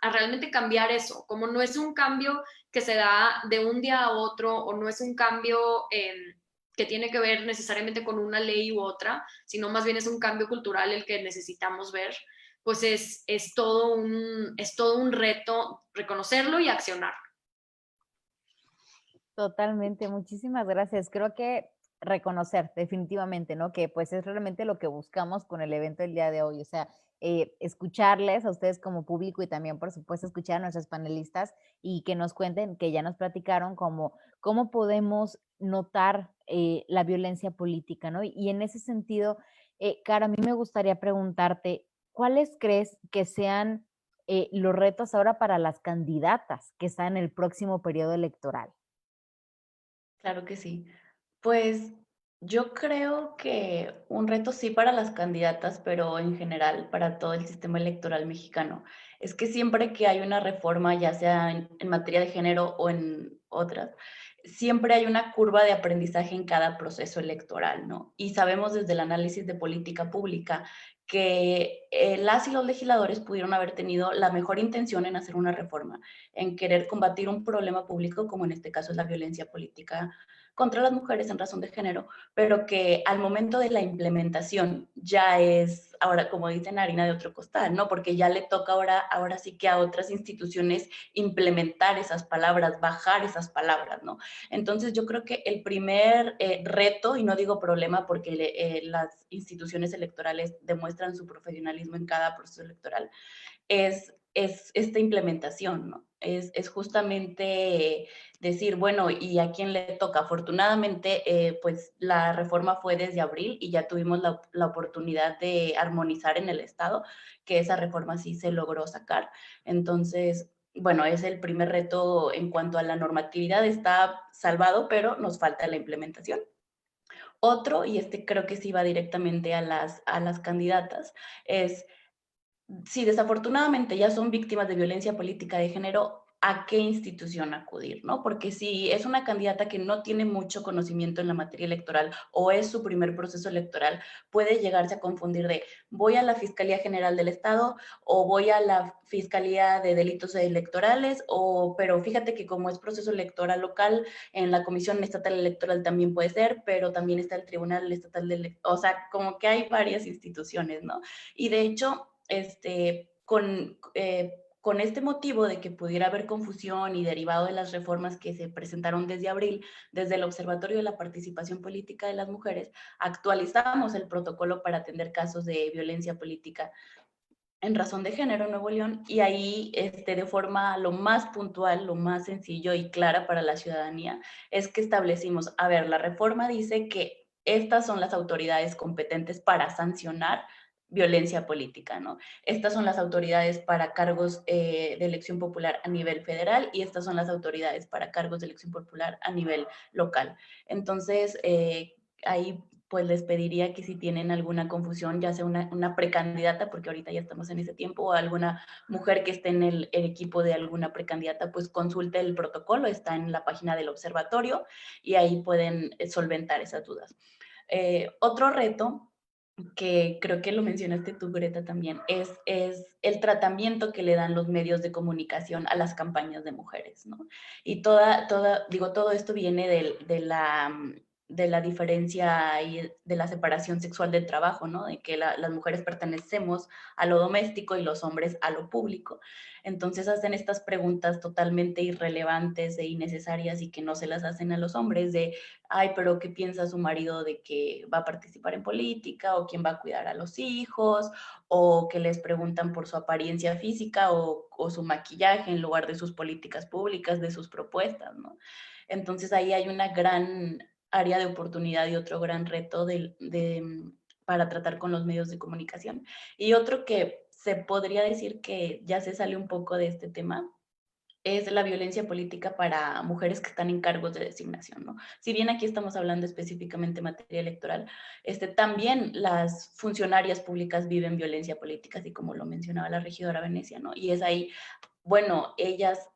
a realmente cambiar eso, como no es un cambio que se da de un día a otro o no es un cambio que tiene que ver necesariamente con una ley u otra, sino más bien es un cambio cultural el que necesitamos ver, pues es todo un reto reconocerlo y accionar. Totalmente, muchísimas gracias. Creo que reconocer definitivamente, ¿no? Que pues es realmente lo que buscamos con el evento del día de hoy, o sea, escucharles a ustedes como público y también, por supuesto, escuchar a nuestros panelistas y que nos cuenten, que ya nos platicaron como cómo podemos notar la violencia política, ¿no? Y en ese sentido, Cara, a mí me gustaría preguntarte, ¿cuáles crees que sean los retos ahora para las candidatas que están en el próximo periodo electoral? Claro que sí. Pues yo creo que un reto sí para las candidatas, pero en general para todo el sistema electoral mexicano, es que siempre que hay una reforma, ya sea en materia de género o en otras, siempre hay una curva de aprendizaje en cada proceso electoral, ¿no? Y sabemos desde el análisis de política pública que las y los legisladores pudieron haber tenido la mejor intención en hacer una reforma, en querer combatir un problema público, como en este caso es la violencia política contra las mujeres en razón de género, pero que al momento de la implementación ya es, ahora como dicen, harina de otro costal, ¿no? Porque ya le toca ahora sí que a otras instituciones implementar esas palabras, bajar esas palabras, ¿no? Entonces yo creo que el primer reto, y no digo problema porque las instituciones electorales demuestran su profesionalismo en cada proceso electoral, es esta implementación, ¿no? Es justamente decir, bueno, ¿y a quién le toca? Afortunadamente, pues la reforma fue desde abril y ya tuvimos la oportunidad de armonizar en el Estado, que esa reforma sí se logró sacar. Entonces, bueno, es el primer reto en cuanto a la normatividad, está salvado, pero nos falta la implementación. Otro, y este creo que sí va directamente a las candidatas, es si desafortunadamente ya son víctimas de violencia política de género, ¿a qué institución acudir? ¿No? Porque si es una candidata que no tiene mucho conocimiento en la materia electoral o es su primer proceso electoral, puede llegarse a confundir de voy a la Fiscalía General del Estado o voy a la Fiscalía de Delitos Electorales, pero fíjate que como es proceso electoral local, en la Comisión Estatal Electoral también puede ser, pero también está el Tribunal Estatal o sea, como que hay varias instituciones, ¿no? Y de hecho, con este motivo de que pudiera haber confusión y derivado de las reformas que se presentaron desde abril, desde el Observatorio de la Participación Política de las Mujeres, actualizamos el protocolo para atender casos de violencia política en razón de género en Nuevo León, y ahí de forma lo más puntual, lo más sencillo y clara para la ciudadanía, es que establecimos, a ver, la reforma dice que estas son las autoridades competentes para sancionar violencia política, ¿no? Estas son las autoridades para cargos de elección popular a nivel federal y estas son las autoridades para cargos de elección popular a nivel local. Entonces, ahí pues les pediría que si tienen alguna confusión, ya sea una precandidata, porque ahorita ya estamos en ese tiempo, o alguna mujer que esté en el equipo de alguna precandidata, pues consulte el protocolo, está en la página del observatorio y ahí pueden solventar esas dudas. Otro reto que creo que lo mencionaste tú, Greta, también, es el tratamiento que le dan los medios de comunicación a las campañas de mujeres, ¿no? Y todo esto viene de la diferencia y de la separación sexual del trabajo, ¿no? De que las mujeres pertenecemos a lo doméstico y los hombres a lo público. Entonces hacen estas preguntas totalmente irrelevantes e innecesarias y que no se las hacen a los hombres de ay, pero ¿qué piensa su marido de que va a participar en política? ¿O quién va a cuidar a los hijos? ¿O que les preguntan por su apariencia física o su maquillaje en lugar de sus políticas públicas, de sus propuestas, ¿no? Entonces ahí hay una gran área de oportunidad y otro gran reto para tratar con los medios de comunicación. Y otro que se podría decir que ya se sale un poco de este tema, es la violencia política para mujeres que están en cargos de designación, ¿no? Si bien aquí estamos hablando específicamente en materia electoral, también las funcionarias públicas viven violencia política, así como lo mencionaba la regidora Venecia, ¿no? Y es ahí, bueno, ellas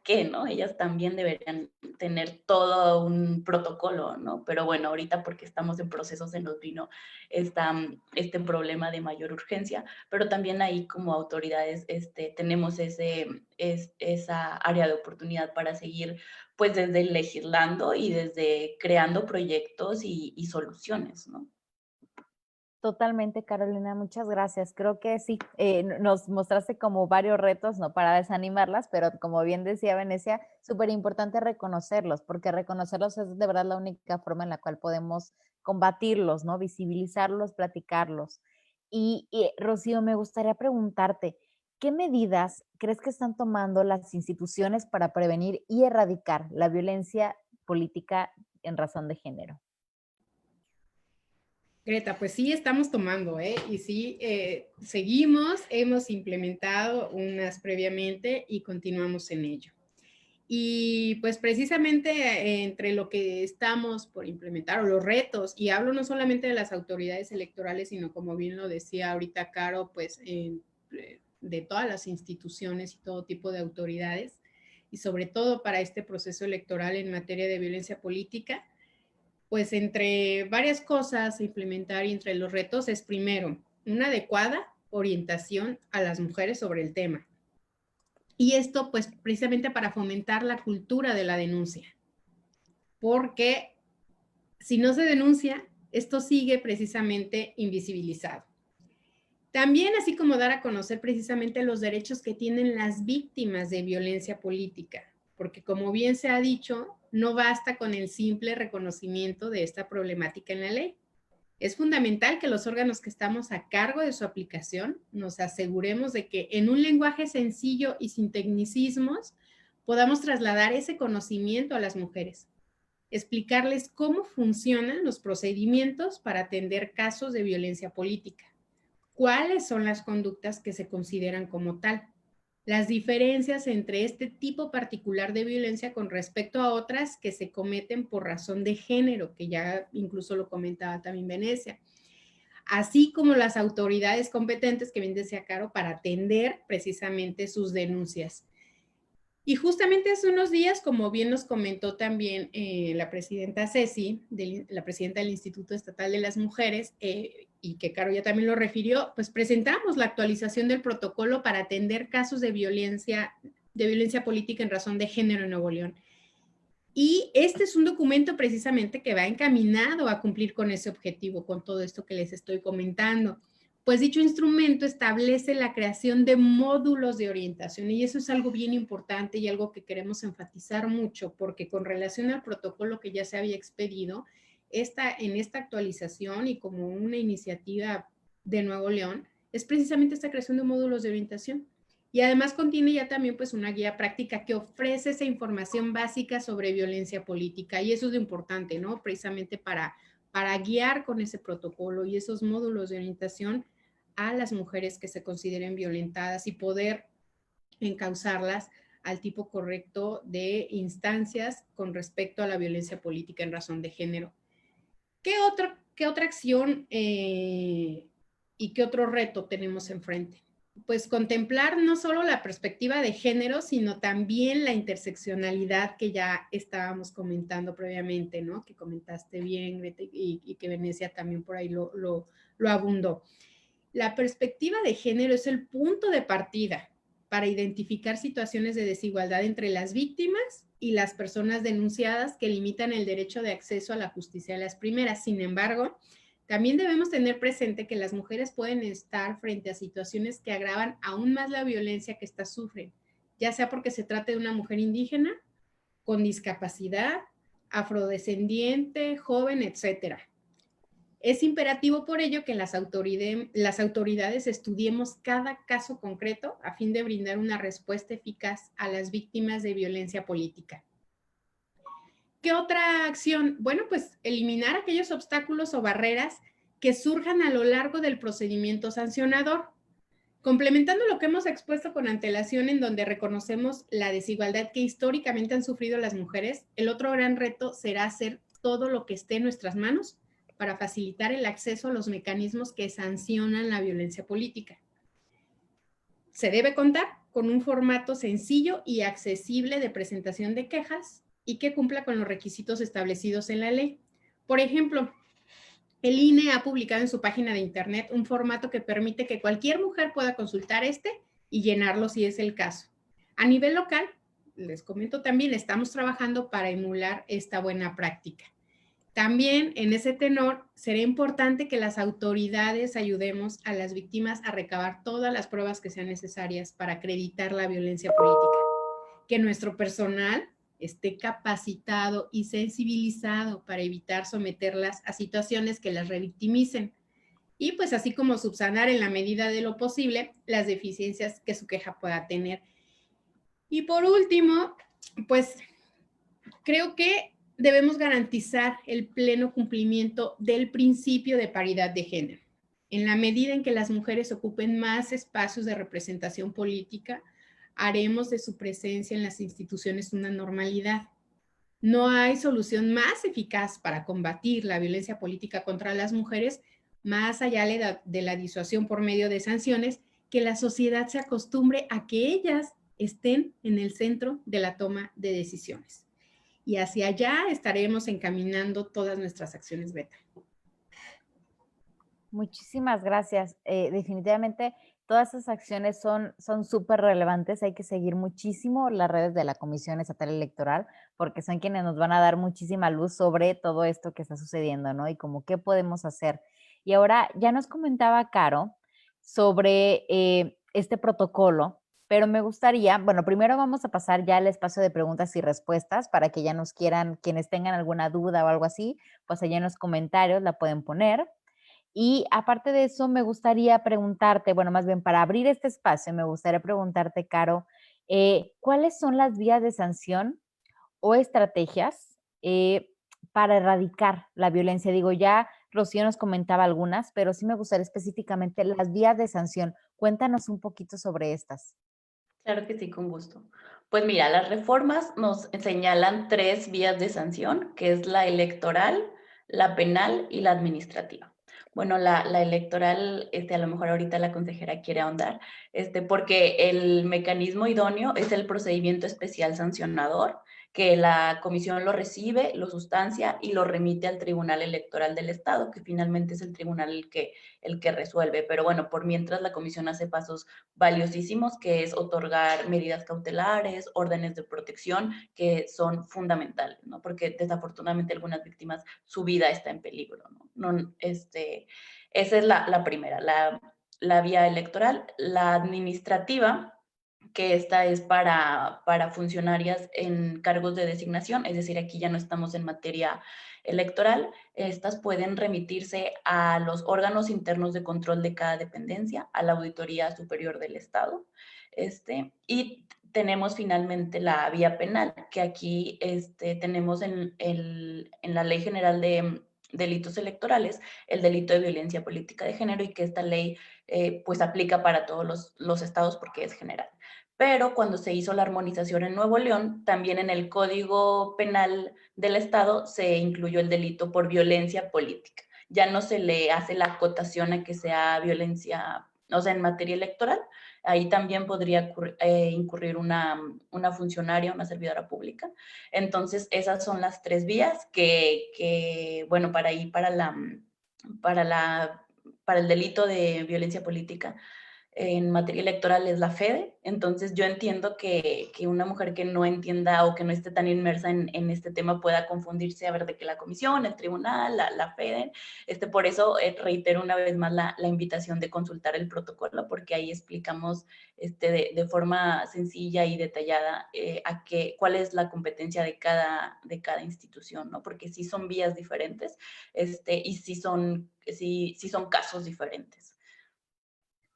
qué, ¿no? Ellas también deberían tener todo un protocolo, ¿no? Pero bueno, ahorita porque estamos en proceso se nos vino este problema de mayor urgencia, pero también ahí como autoridades tenemos esa área de oportunidad para seguir pues desde legislando y desde creando proyectos y soluciones, ¿no? Totalmente, Carolina, muchas gracias. Creo que sí, nos mostraste como varios retos, no para desanimarlas, pero como bien decía Venecia, súper importante reconocerlos, porque reconocerlos es de verdad la única forma en la cual podemos combatirlos, ¿no? Visibilizarlos, platicarlos. Rocío, me gustaría preguntarte, ¿qué medidas crees que están tomando las instituciones para prevenir y erradicar la violencia política en razón de género? Greta, pues sí estamos tomando, ¿eh? Y sí, seguimos, hemos implementado unas previamente y continuamos en ello. Y pues precisamente entre lo que estamos por implementar o los retos, y hablo no solamente de las autoridades electorales, sino como bien lo decía ahorita Caro, pues de todas las instituciones y todo tipo de autoridades, y sobre todo para este proceso electoral en materia de violencia política, pues entre varias cosas a implementar y entre los retos es primero, una adecuada orientación a las mujeres sobre el tema. Y esto pues precisamente para fomentar la cultura de la denuncia. Porque si no se denuncia, esto sigue precisamente invisibilizado. También así como dar a conocer precisamente los derechos que tienen las víctimas de violencia política, porque como bien se ha dicho, no basta con el simple reconocimiento de esta problemática en la ley. Es fundamental que los órganos que estamos a cargo de su aplicación nos aseguremos de que en un lenguaje sencillo y sin tecnicismos podamos trasladar ese conocimiento a las mujeres, explicarles cómo funcionan los procedimientos para atender casos de violencia política, cuáles son las conductas que se consideran como tal, las diferencias entre este tipo particular de violencia con respecto a otras que se cometen por razón de género, que ya incluso lo comentaba también Venecia, así como las autoridades competentes que bien decía Caro para atender precisamente sus denuncias. Y justamente hace unos días, como bien nos comentó también la presidenta Ceci, la presidenta del Instituto Estatal de las Mujeres, y que Caro ya también lo refirió, pues presentamos la actualización del protocolo para atender casos de violencia política en razón de género en Nuevo León. Y este es un documento precisamente que va encaminado a cumplir con ese objetivo, con todo esto que les estoy comentando. Pues dicho instrumento establece la creación de módulos de orientación y eso es algo bien importante y algo que queremos enfatizar mucho porque con relación al protocolo que ya se había expedido, en esta actualización y como una iniciativa de Nuevo León, es precisamente esta creación de módulos de orientación. Y además contiene ya también pues una guía práctica que ofrece esa información básica sobre violencia política y eso es lo importante, ¿no? Precisamente para para guiar con ese protocolo y esos módulos de orientación a las mujeres que se consideren violentadas y poder encauzarlas al tipo correcto de instancias con respecto a la violencia política en razón de género. ¿Qué otra acción y qué otro reto tenemos enfrente? Pues contemplar no solo la perspectiva de género, sino también la interseccionalidad que ya estábamos comentando previamente, ¿no? Que comentaste bien, Greta, y que Venecia también por ahí lo abundó. La perspectiva de género es el punto de partida para identificar situaciones de desigualdad entre las víctimas y las personas denunciadas que limitan el derecho de acceso a la justicia de las primeras. Sin embargo, también debemos tener presente que las mujeres pueden estar frente a situaciones que agravan aún más la violencia que éstas sufren, ya sea porque se trate de una mujer indígena, con discapacidad, afrodescendiente, joven, etcétera. Es imperativo por ello que las autoridades estudiemos cada caso concreto a fin de brindar una respuesta eficaz a las víctimas de violencia política. ¿Qué otra acción? Bueno, pues eliminar aquellos obstáculos o barreras que surjan a lo largo del procedimiento sancionador. Complementando lo que hemos expuesto con antelación, en donde reconocemos la desigualdad que históricamente han sufrido las mujeres, el otro gran reto será hacer todo lo que esté en nuestras manos para facilitar el acceso a los mecanismos que sancionan la violencia política. Se debe contar con un formato sencillo y accesible de presentación de quejas y que cumpla con los requisitos establecidos en la ley. Por ejemplo, el INE ha publicado en su página de internet un formato que permite que cualquier mujer pueda consultar y llenarlo si es el caso. A nivel local, les comento también, estamos trabajando para emular esta buena práctica. También en ese tenor será importante que las autoridades ayudemos a las víctimas a recabar todas las pruebas que sean necesarias para acreditar la violencia política. Que nuestro personal esté capacitado y sensibilizado para evitar someterlas a situaciones que las revictimicen y pues así como subsanar en la medida de lo posible las deficiencias que su queja pueda tener. Y por último, pues creo que debemos garantizar el pleno cumplimiento del principio de paridad de género. En la medida en que las mujeres ocupen más espacios de representación política, haremos de su presencia en las instituciones una normalidad. No hay solución más eficaz para combatir la violencia política contra las mujeres, más allá de la disuasión por medio de sanciones, que la sociedad se acostumbre a que ellas estén en el centro de la toma de decisiones. Y hacia allá estaremos encaminando todas nuestras acciones, Beta. Muchísimas gracias. Definitivamente todas esas acciones son súper relevantes. Hay que seguir muchísimo las redes de la Comisión Estatal Electoral porque son quienes nos van a dar muchísima luz sobre todo esto que está sucediendo, ¿no? Y como qué podemos hacer. Y ahora ya nos comentaba Caro sobre este protocolo, pero me gustaría, bueno, primero vamos a pasar ya al espacio de preguntas y respuestas para que ya nos quieran, quienes tengan alguna duda o algo así, pues allá en los comentarios la pueden poner. Y aparte de eso, me gustaría preguntarte, bueno, más bien para abrir este espacio, me gustaría preguntarte, Caro, ¿cuáles son las vías de sanción o estrategias para erradicar la violencia? Digo, ya Rocío nos comentaba algunas, pero sí me gustaría específicamente las vías de sanción. Cuéntanos un poquito sobre estas. Claro que sí, con gusto. Pues mira, las reformas nos señalan 3 vías de sanción, que es la electoral, la penal y la administrativa. Bueno, la electoral, a lo mejor ahorita la consejera quiere ahondar, porque el mecanismo idóneo es el procedimiento especial sancionador, que la comisión lo recibe, lo sustancia y lo remite al Tribunal Electoral del Estado, que finalmente es el tribunal el que resuelve. Pero bueno, por mientras la comisión hace pasos valiosísimos, que es otorgar medidas cautelares, órdenes de protección, que son fundamentales, ¿no? Porque desafortunadamente algunas víctimas, su vida está en peligro, ¿no? Esa es la primera, la vía electoral. La administrativa, que esta es para funcionarias en cargos de designación, es decir, aquí ya no estamos en materia electoral. Estas pueden remitirse a los órganos internos de control de cada dependencia, a la Auditoría Superior del Estado, y tenemos finalmente la vía penal, que aquí tenemos en la Ley General delitos electorales, el delito de violencia política de género, y que esta ley pues aplica para todos los estados porque es general. Pero cuando se hizo la armonización en Nuevo León, también en el Código Penal del Estado se incluyó el delito por violencia política. Ya no se le hace la acotación a que sea violencia, o sea, en materia electoral. Ahí también podría incurrir una funcionaria, una servidora pública. Entonces, esas son las tres vías bueno, para el delito de violencia política en materia electoral es la FEDE. Entonces yo entiendo que una mujer que no entienda o que no esté tan inmersa en este tema pueda confundirse a ver de que la comisión, el tribunal, la FEDE. Por eso reitero una vez más la invitación de consultar el protocolo, porque ahí explicamos de forma sencilla y detallada cuál es la competencia de cada institución, ¿no? Porque sí son vías diferentes y sí son casos diferentes.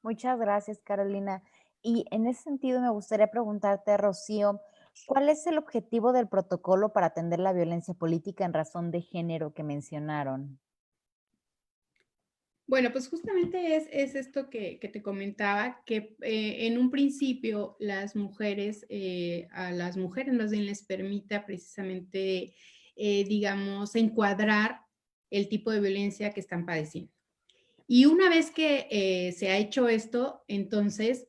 Muchas gracias, Carolina. Y en ese sentido me gustaría preguntarte, Rocío, ¿cuál es el objetivo del protocolo para atender la violencia política en razón de género que mencionaron? Bueno, pues justamente es esto que te comentaba, que en un principio las mujeres, a las mujeres más bien les permita precisamente, digamos, encuadrar el tipo de violencia que están padeciendo. Y una vez que se ha hecho esto, entonces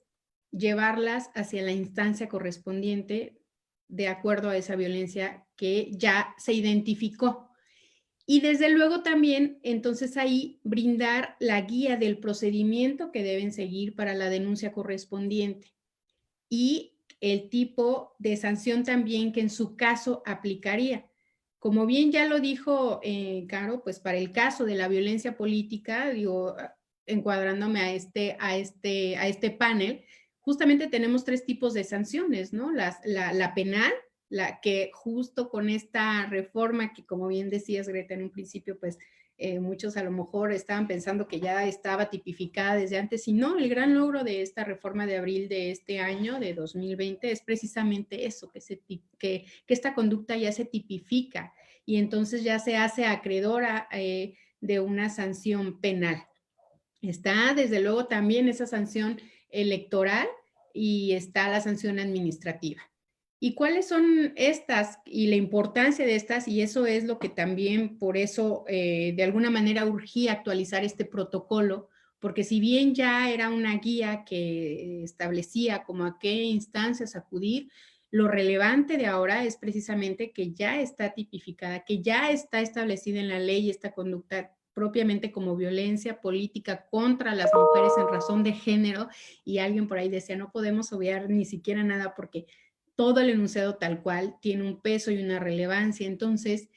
llevarlas hacia la instancia correspondiente de acuerdo a esa violencia que ya se identificó. Y desde luego también, entonces ahí brindar la guía del procedimiento que deben seguir para la denuncia correspondiente y el tipo de sanción también que en su caso aplicaría. Como bien ya lo dijo Caro, pues para el caso de la violencia política, digo, encuadrándome a este panel, justamente tenemos tres tipos de sanciones, ¿no? La penal, la que justo con esta reforma que, como bien decías, Greta, en un principio, pues muchos a lo mejor estaban pensando que ya estaba tipificada desde antes, y no, el gran logro de esta reforma de abril de este año, de 2020, es precisamente eso, que esta conducta ya se tipifica y entonces ya se hace acreedora de una sanción penal. Está desde luego también esa sanción electoral y está la sanción administrativa. ¿Y cuáles son estas y la importancia de estas? Y eso es lo que también por eso de alguna manera urgía actualizar este protocolo, porque si bien ya era una guía que establecía como a qué instancias acudir, lo relevante de ahora es precisamente que ya está tipificada, que ya está establecida en la ley esta conducta propiamente como violencia política contra las mujeres en razón de género, y alguien por ahí decía, no podemos obviar ni siquiera nada porque todo el enunciado tal cual tiene un peso y una relevancia. Entonces,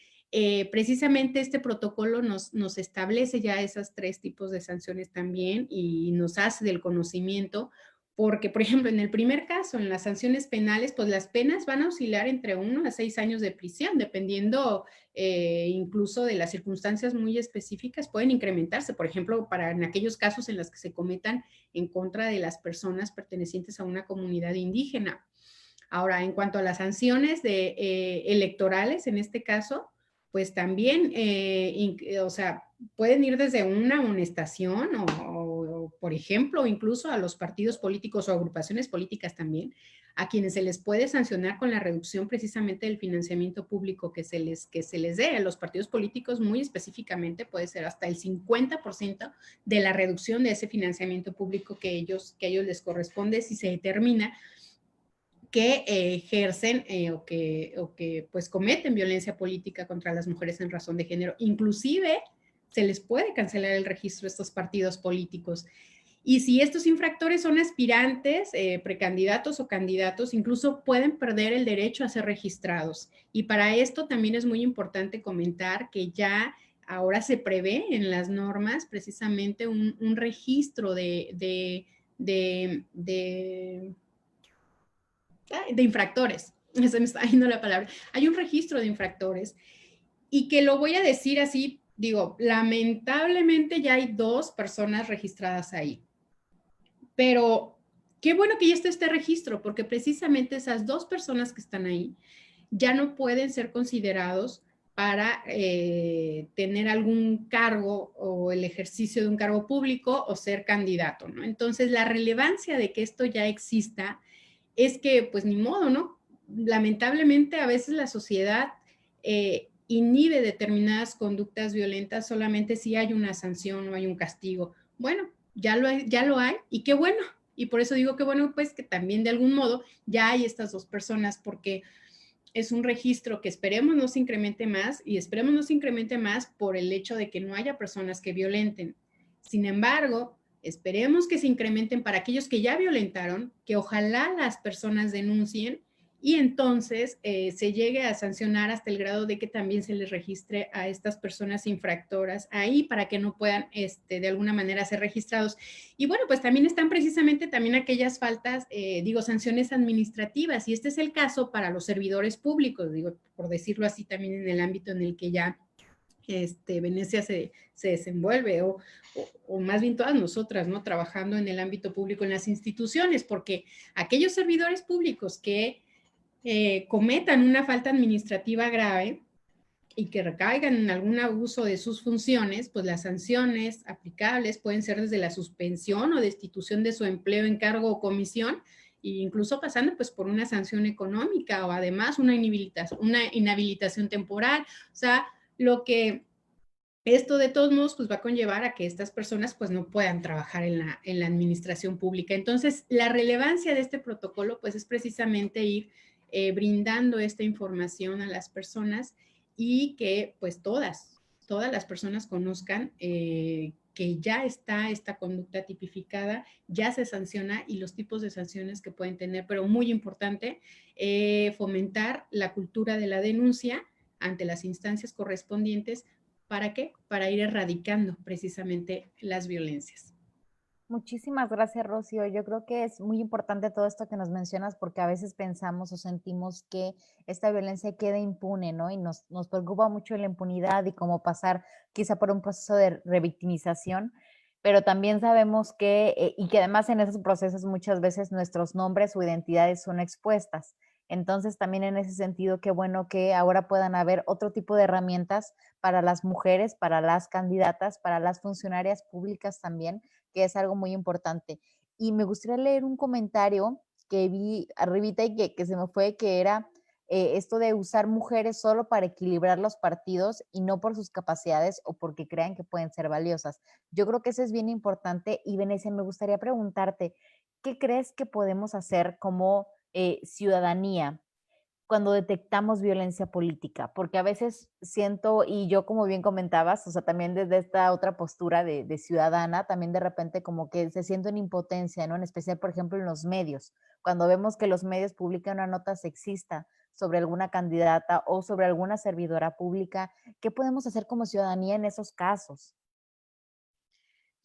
precisamente este protocolo nos establece ya esos tres tipos de sanciones también y nos hace del conocimiento, porque, por ejemplo, en el primer caso, en las sanciones penales, pues las penas van a oscilar entre 1 a 6 años de prisión, dependiendo incluso de las circunstancias muy específicas, pueden incrementarse, por ejemplo, en aquellos casos en los que se cometan en contra de las personas pertenecientes a una comunidad indígena. Ahora, en cuanto a las sanciones electorales, en este caso, pues también, o sea, pueden ir desde una amonestación o, por ejemplo, incluso a los partidos políticos o agrupaciones políticas también, a quienes se les puede sancionar con la reducción precisamente del financiamiento público que se les dé. A los partidos políticos muy específicamente puede ser hasta el 50% de la reducción de ese financiamiento público que a ellos les corresponde si se determina que ejercen o que pues cometen violencia política contra las mujeres en razón de género. Inclusive se les puede cancelar el registro de estos partidos políticos. Y si estos infractores son aspirantes, precandidatos o candidatos, incluso pueden perder el derecho a ser registrados. Y para esto también es muy importante comentar que ya ahora se prevé en las normas precisamente un registro de infractores. Se me está yendo la palabra. Hay un registro de infractores y que lo voy a decir así, digo, lamentablemente ya hay 2 personas registradas ahí. Pero qué bueno que ya está este registro, porque precisamente esas 2 personas que están ahí ya no pueden ser considerados para tener algún cargo o el ejercicio de un cargo público o ser candidato, ¿no? Entonces, la relevancia de que esto ya exista es que, pues ni modo, ¿no? Lamentablemente, a veces la sociedad inhibe determinadas conductas violentas solamente si hay una sanción o hay un castigo. Bueno, ya lo hay y qué bueno. Y por eso digo que bueno, pues que también de algún modo ya hay estas dos personas, porque es un registro que esperemos no se incremente más y esperemos no se incremente más por el hecho de que no haya personas que violenten. Sin embargo, esperemos que se incrementen para aquellos que ya violentaron, que ojalá las personas denuncien y entonces se llegue a sancionar hasta el grado de que también se les registre a estas personas infractoras ahí para que no puedan de alguna manera ser registrados. Y bueno, pues también están precisamente también aquellas faltas, sanciones administrativas, y este es el caso para los servidores públicos, por decirlo así, también en el ámbito en el que ya Venecia se desenvuelve, o más bien todas nosotras, ¿no? Trabajando en el ámbito público, en las instituciones, porque aquellos servidores públicos que cometan una falta administrativa grave y que recaigan en algún abuso de sus funciones, pues las sanciones aplicables pueden ser desde la suspensión o destitución de su empleo, encargo o comisión, e incluso pasando pues por una sanción económica o además una inhabilitación temporal. O sea, lo que esto de todos modos pues va a conllevar a que estas personas pues no puedan trabajar en la administración pública. Entonces, la relevancia de este protocolo pues es precisamente ir brindando esta información a las personas y que pues todas las personas conozcan que ya está esta conducta tipificada, ya se sanciona y los tipos de sanciones que pueden tener, pero muy importante, fomentar la cultura de la denuncia ante las instancias correspondientes. ¿Para qué? Para ir erradicando precisamente las violencias. Muchísimas gracias, Rocío. Yo creo que es muy importante todo esto que nos mencionas porque a veces pensamos o sentimos que esta violencia queda impune, ¿no? Y nos preocupa mucho la impunidad y cómo pasar quizá por un proceso de revictimización, pero también sabemos y que además en esos procesos muchas veces nuestros nombres o identidades son expuestas. Entonces también en ese sentido, qué bueno que ahora puedan haber otro tipo de herramientas para las mujeres, para las candidatas, para las funcionarias públicas también, que es algo muy importante. Y me gustaría leer un comentario que vi arribita y que se me fue, que era esto de usar mujeres solo para equilibrar los partidos y no por sus capacidades o porque crean que pueden ser valiosas. Yo creo que eso es bien importante. Y Venecia, me gustaría preguntarte, ¿qué crees que podemos hacer como ciudadanía cuando detectamos violencia política? Porque a veces siento, y yo como bien comentabas, o sea, también desde esta otra postura de ciudadana, también de repente como que se siente una impotencia, ¿no? En especial, por ejemplo, en los medios. Cuando vemos que los medios publican una nota sexista sobre alguna candidata o sobre alguna servidora pública, ¿qué podemos hacer como ciudadanía en esos casos?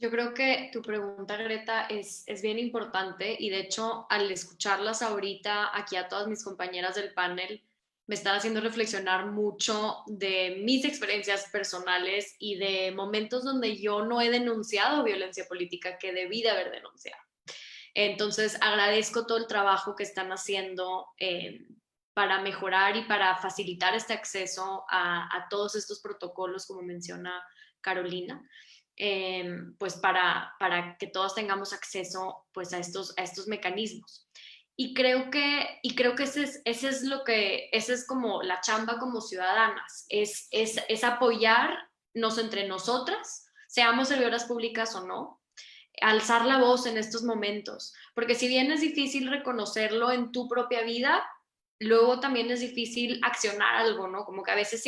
Yo creo que tu pregunta, Greta, es bien importante y de hecho al escucharlas ahorita aquí a todas mis compañeras del panel, me están haciendo reflexionar mucho de mis experiencias personales y de momentos donde yo no he denunciado violencia política que debí de haber denunciado. Entonces agradezco todo el trabajo que están haciendo para mejorar y para facilitar este acceso a todos estos protocolos, como menciona Carolina. Pues para que todos tengamos acceso pues a estos mecanismos. Y creo que esa es como la chamba como ciudadanas, es apoyarnos entre nosotras, seamos servidoras públicas o no, alzar la voz en estos momentos, porque si bien es difícil reconocerlo en tu propia vida, luego también es difícil accionar algo, ¿no? Como que a veces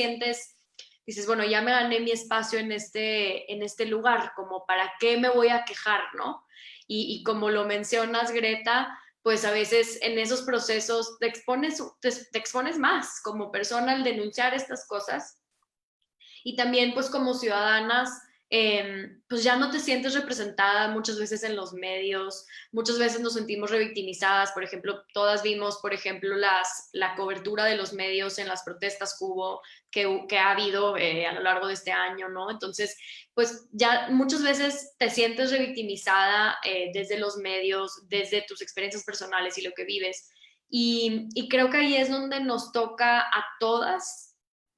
dices, bueno, ya me gané mi espacio en este lugar, como para qué me voy a quejar, ¿no? Y como lo mencionas, Greta, pues a veces en esos procesos te expones más como persona al denunciar estas cosas. Y también pues como ciudadanas, pues ya no te sientes representada muchas veces en los medios, muchas veces nos sentimos revictimizadas. Por ejemplo, todas vimos, por ejemplo, la cobertura de los medios en las protestas que ha habido a lo largo de este año, ¿no? Entonces, pues ya muchas veces te sientes revictimizada desde los medios, desde tus experiencias personales y lo que vives. Y creo que ahí es donde nos toca a todas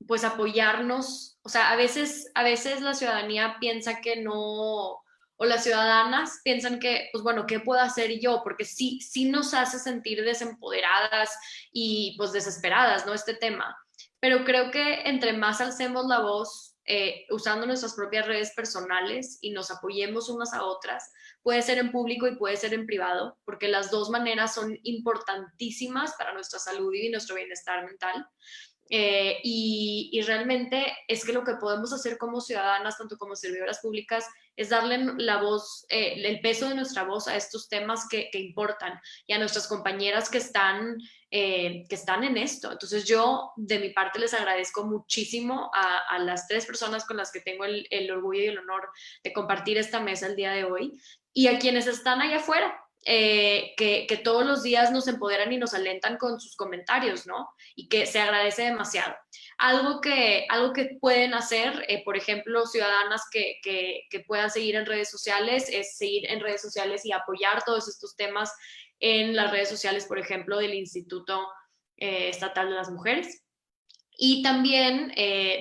pues apoyarnos. O sea, a veces la ciudadanía piensa que no, o las ciudadanas piensan que, pues bueno, ¿qué puedo hacer yo? Porque sí nos hace sentir desempoderadas y pues desesperadas, ¿no? Este tema. Pero creo que entre más alcemos la voz, usando nuestras propias redes personales y nos apoyemos unas a otras, puede ser en público y puede ser en privado, porque las dos maneras son importantísimas para nuestra salud y nuestro bienestar mental. Y realmente es que lo que podemos hacer como ciudadanas, tanto como servidoras públicas, es darle la voz, el peso de nuestra voz a estos temas que importan y a nuestras compañeras que están en esto. Entonces yo de mi parte les agradezco muchísimo a las 3 personas con las que tengo el orgullo y el honor de compartir esta mesa el día de hoy, y a quienes están allá afuera, que todos los días nos empoderan y nos alentan con sus comentarios, ¿no? Y que se agradece demasiado. Algo que pueden hacer, por ejemplo, ciudadanas que puedan seguir en redes sociales, es seguir en redes sociales y apoyar todos estos temas en las redes sociales, por ejemplo, del Instituto Estatal de las Mujeres. Y también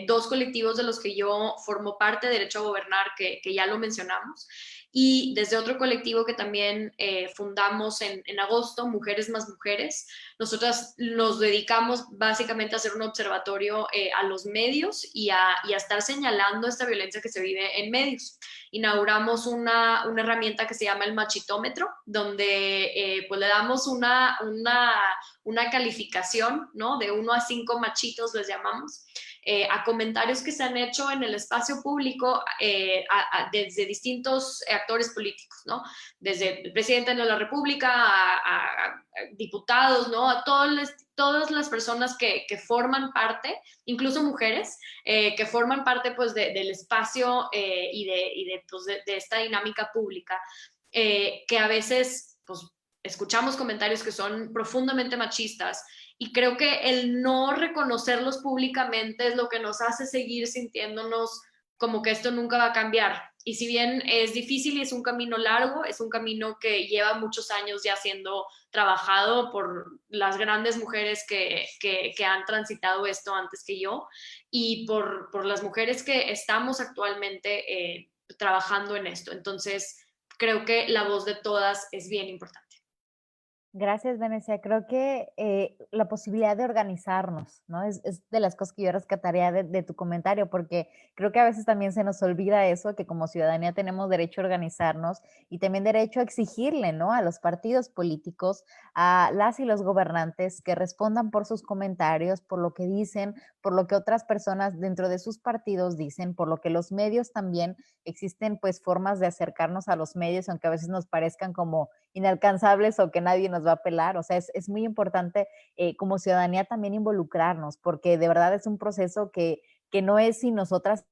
2 colectivos de los que yo formo parte, Derecho a Gobernar, que ya lo mencionamos, y desde otro colectivo que también fundamos en agosto, Mujeres más Mujeres. Nosotras nos dedicamos básicamente a hacer un observatorio a los medios y a estar señalando esta violencia que se vive en medios. Inauguramos una herramienta que se llama el machitómetro, donde pues le damos una calificación, ¿no? De 1 a 5 machitos les llamamos, a comentarios que se han hecho en el espacio público desde distintos actores políticos, ¿no? Desde el presidente de la República a diputados, ¿no? A todas las personas que forman parte, incluso mujeres, que forman parte pues del espacio pues, de esta dinámica pública, que a veces pues escuchamos comentarios que son profundamente machistas, y creo que el no reconocerlos públicamente es lo que nos hace seguir sintiéndonos como que esto nunca va a cambiar. Y si bien es difícil y es un camino largo, es un camino que lleva muchos años ya siendo trabajado por las grandes mujeres que han transitado esto antes que yo, y por las mujeres que estamos actualmente trabajando en esto. Entonces, creo que la voz de todas es bien importante. Gracias, Venecia. Creo que la posibilidad de organizarnos, ¿no? Es de las cosas que yo rescataría de tu comentario, porque creo que a veces también se nos olvida eso, que como ciudadanía tenemos derecho a organizarnos y también derecho a exigirle, ¿no? A los partidos políticos, a las y los gobernantes que respondan por sus comentarios, por lo que dicen, por lo que otras personas dentro de sus partidos dicen, por lo que los medios también existen, pues formas de acercarnos a los medios, aunque a veces nos parezcan como inalcanzables o que nadie nos va a pelar. O sea, es muy importante como ciudadanía también involucrarnos, porque de verdad es un proceso que no es sin nosotras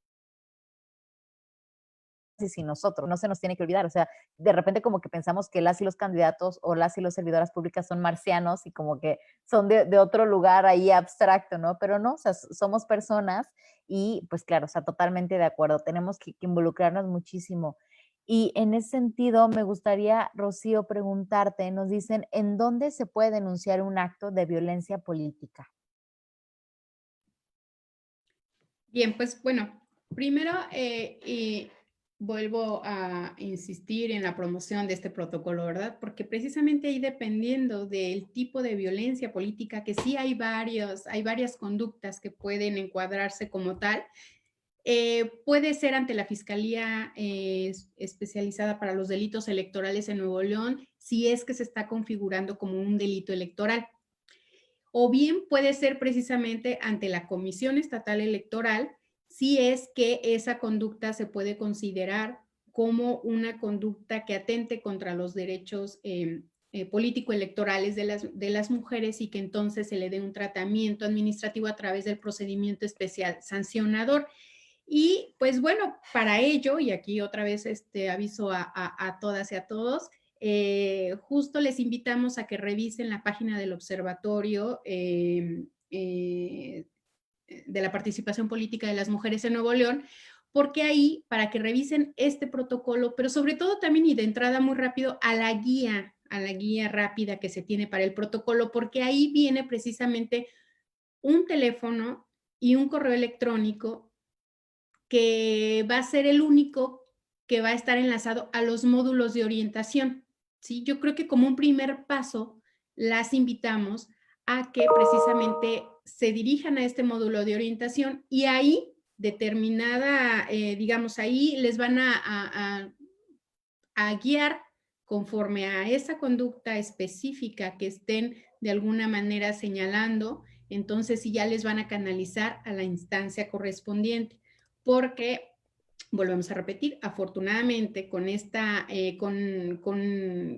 y sin nosotros, no se nos tiene que olvidar. O sea, de repente como que pensamos que las y los candidatos o las y los servidoras públicas son marcianos y como que son de otro lugar ahí abstracto, ¿no? Pero no, o sea, somos personas y pues claro, o sea, totalmente de acuerdo, tenemos que involucrarnos muchísimo. Y en ese sentido, me gustaría, Rocío, preguntarte, nos dicen, ¿en dónde se puede denunciar un acto de violencia política? Bien, pues bueno, primero vuelvo a insistir en la promoción de este protocolo, ¿verdad? Porque precisamente ahí, dependiendo del tipo de violencia política, que sí hay varias conductas que pueden encuadrarse como tal, puede ser ante la Fiscalía Especializada para los Delitos Electorales en Nuevo León, si es que se está configurando como un delito electoral. O bien puede ser precisamente ante la Comisión Estatal Electoral, si es que esa conducta se puede considerar como una conducta que atente contra los derechos político-electorales de las mujeres, y que entonces se le dé un tratamiento administrativo a través del procedimiento especial sancionador. Y pues bueno, para ello, y aquí otra vez aviso a todas y a todos, justo les invitamos a que revisen la página del Observatorio de la Participación Política de las Mujeres en Nuevo León, porque ahí, para que revisen este protocolo, pero sobre todo también, y de entrada muy rápido, a la guía rápida que se tiene para el protocolo, porque ahí viene precisamente un teléfono y un correo electrónico que va a ser el único que va a estar enlazado a los módulos de orientación, ¿sí? Yo creo que como un primer paso las invitamos a que precisamente se dirijan a este módulo de orientación y ahí determinada, digamos, ahí les van a guiar conforme a esa conducta específica que estén de alguna manera señalando, entonces sí ya les van a canalizar a la instancia correspondiente, porque volvemos a repetir, afortunadamente con esta,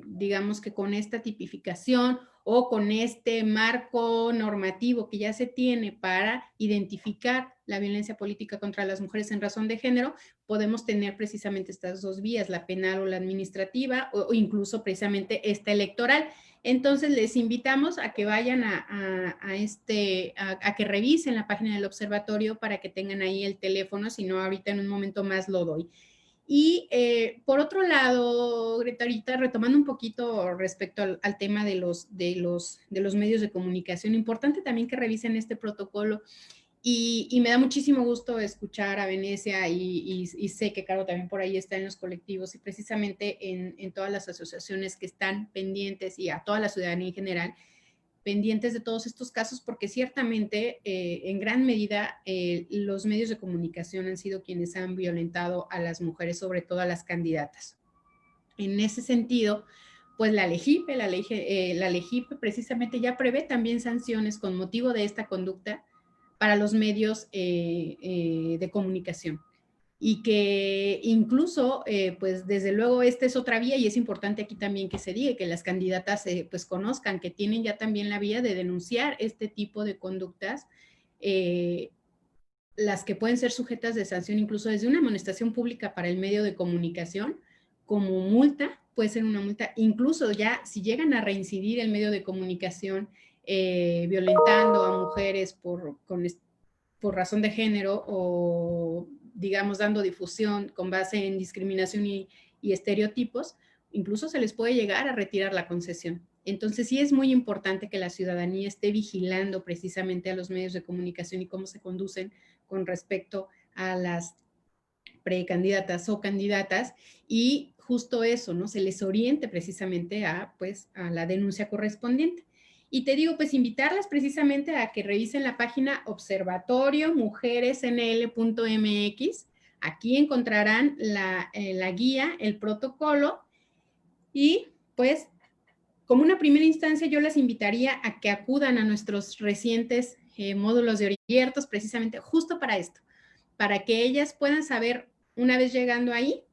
digamos que con esta tipificación o con este marco normativo que ya se tiene para identificar la violencia política contra las mujeres en razón de género, podemos tener precisamente estas dos vías, la penal o la administrativa, o incluso precisamente esta electoral. Entonces les invitamos a que vayan a que revisen la página del observatorio para que tengan ahí el teléfono, si no ahorita en un momento más lo doy. Y por otro lado, Greta, ahorita retomando un poquito respecto al tema de los medios de comunicación, importante también que revisen este protocolo. Y me da muchísimo gusto escuchar a Venecia y sé que Caro también por ahí está en los colectivos y precisamente en todas las asociaciones que están pendientes y a toda la ciudadanía en general, pendientes de todos estos casos, porque ciertamente en gran medida los medios de comunicación han sido quienes han violentado a las mujeres, sobre todo a las candidatas. En ese sentido, pues la LEGIP precisamente ya prevé también sanciones con motivo de esta conducta para los medios de comunicación. Y que incluso, pues desde luego esta es otra vía y es importante aquí también que se diga, que las candidatas pues conozcan que tienen ya también la vía de denunciar este tipo de conductas, las que pueden ser sujetas de sanción incluso desde una amonestación pública para el medio de comunicación, como multa, puede ser una multa, incluso ya si llegan a reincidir el medio de comunicación violentando a mujeres por razón de género o, digamos, dando difusión con base en discriminación y estereotipos, incluso se les puede llegar a retirar la concesión. Entonces sí es muy importante que la ciudadanía esté vigilando precisamente a los medios de comunicación y cómo se conducen con respecto a las precandidatas o candidatas y justo eso, ¿no? Se les oriente precisamente pues, a la denuncia correspondiente. Y te digo, pues invitarlas precisamente a que revisen la página observatoriomujeresnl.mx. Aquí encontrarán la guía, el protocolo y pues como una primera instancia yo las invitaría a que acudan a nuestros recientes módulos de abiertos precisamente justo para esto, para que ellas puedan saber una vez llegando ahí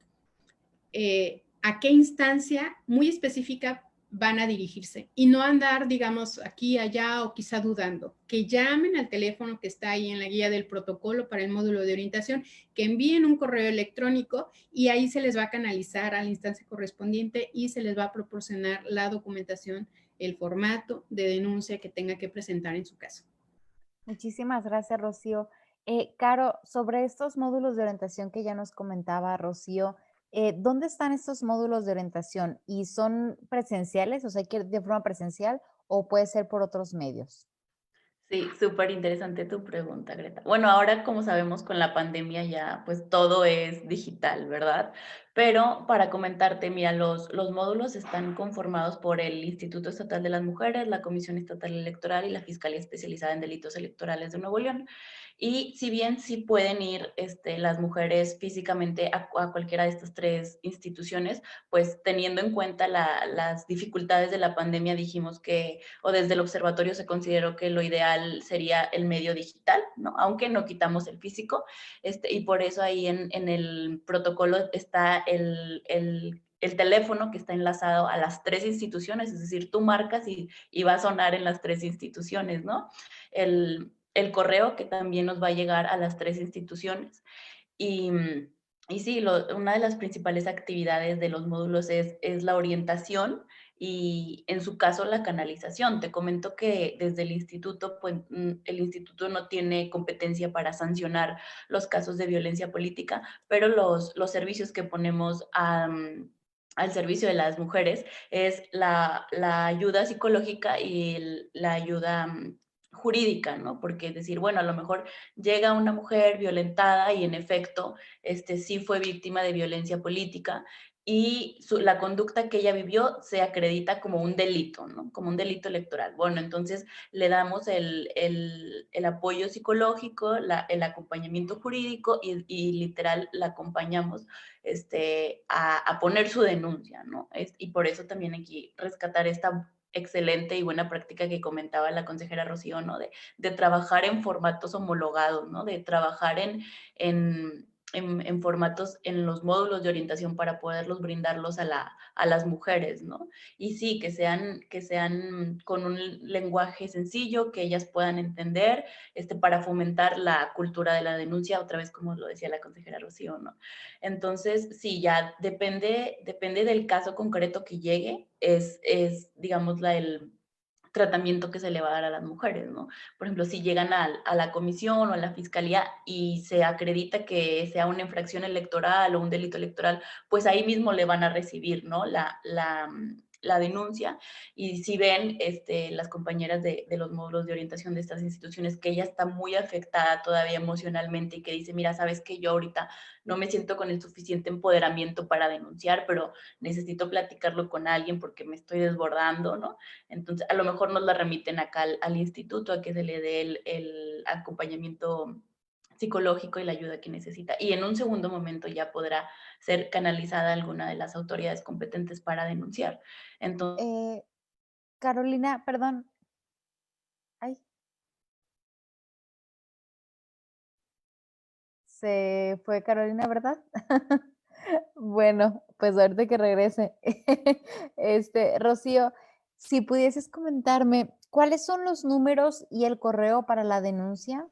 a qué instancia muy específica van a dirigirse y no andar, digamos, aquí, allá o quizá dudando, que llamen al teléfono que está ahí en la guía del protocolo para el módulo de orientación, que envíen un correo electrónico y ahí se les va a canalizar a la instancia correspondiente y se les va a proporcionar la documentación, el formato de denuncia que tenga que presentar en su caso. Muchísimas gracias, Rocío. Caro, sobre estos módulos de orientación que ya nos comentaba Rocío, ¿dónde están estos módulos de orientación? ¿Y son presenciales? O sea, ¿que de forma presencial o puede ser por otros medios? Sí, súper interesante tu pregunta, Greta. Bueno, ahora como sabemos con la pandemia ya pues todo es digital, ¿verdad? Pero para comentarte, mira, los módulos están conformados por el Instituto Estatal de las Mujeres, la Comisión Estatal Electoral y la Fiscalía Especializada en Delitos Electorales de Nuevo León. Y si bien sí pueden ir las mujeres físicamente a cualquiera de estas tres instituciones, pues teniendo en cuenta las dificultades de la pandemia, dijimos que, o desde el observatorio se consideró que lo ideal sería el medio digital, ¿no? Aunque no quitamos el físico, y por eso ahí en el protocolo está el teléfono que está enlazado a las tres instituciones, es decir, tú marcas y va a sonar en las tres instituciones, ¿no? El correo que también nos va a llegar a las tres instituciones. Y sí, una de las principales actividades de los módulos es la orientación y en su caso la canalización. Te comento que desde el instituto, pues el instituto no tiene competencia para sancionar los casos de violencia política, pero los servicios que ponemos al servicio de las mujeres es la ayuda psicológica y la ayuda jurídica, ¿no? Porque es decir, bueno, a lo mejor llega una mujer violentada y en efecto sí fue víctima de violencia política y la conducta que ella vivió se acredita como un delito, ¿no? Como un delito electoral. Bueno, entonces le damos el apoyo psicológico, el acompañamiento jurídico y literal la acompañamos a poner su denuncia, ¿no? Y por eso también aquí rescatar esta excelente y buena práctica que comentaba la consejera Rocío, ¿no? De trabajar en formatos homologados, ¿no? De trabajar en formatos, en los módulos de orientación para poderlos brindarlos a las mujeres, ¿no? Y sí, que sean con un lenguaje sencillo, que ellas puedan entender, para fomentar la cultura de la denuncia, otra vez como lo decía la consejera Rocío, ¿no? Entonces, sí, ya depende del caso concreto que llegue, digamos, el tratamiento que se le va a dar a las mujeres, ¿no? Por ejemplo, si llegan a la comisión o a la fiscalía y se acredita que sea una infracción electoral o un delito electoral, pues ahí mismo le van a recibir, ¿no? La denuncia, y si ven las compañeras de los módulos de orientación de estas instituciones que ella está muy afectada todavía emocionalmente y que dice, mira, sabes que yo ahorita no me siento con el suficiente empoderamiento para denunciar, pero necesito platicarlo con alguien porque me estoy desbordando, ¿no? Entonces, a lo mejor nos la remiten acá al instituto a que se le dé el acompañamiento psicológico y la ayuda que necesita. Y en un segundo momento ya podrá ser canalizada alguna de las autoridades competentes para denunciar. Entonces, Carolina, perdón. Ay, se fue Carolina, ¿verdad? Bueno, pues ahorita que regrese. Rocío, si pudieses comentarme, ¿cuáles son los números y el correo para la denuncia?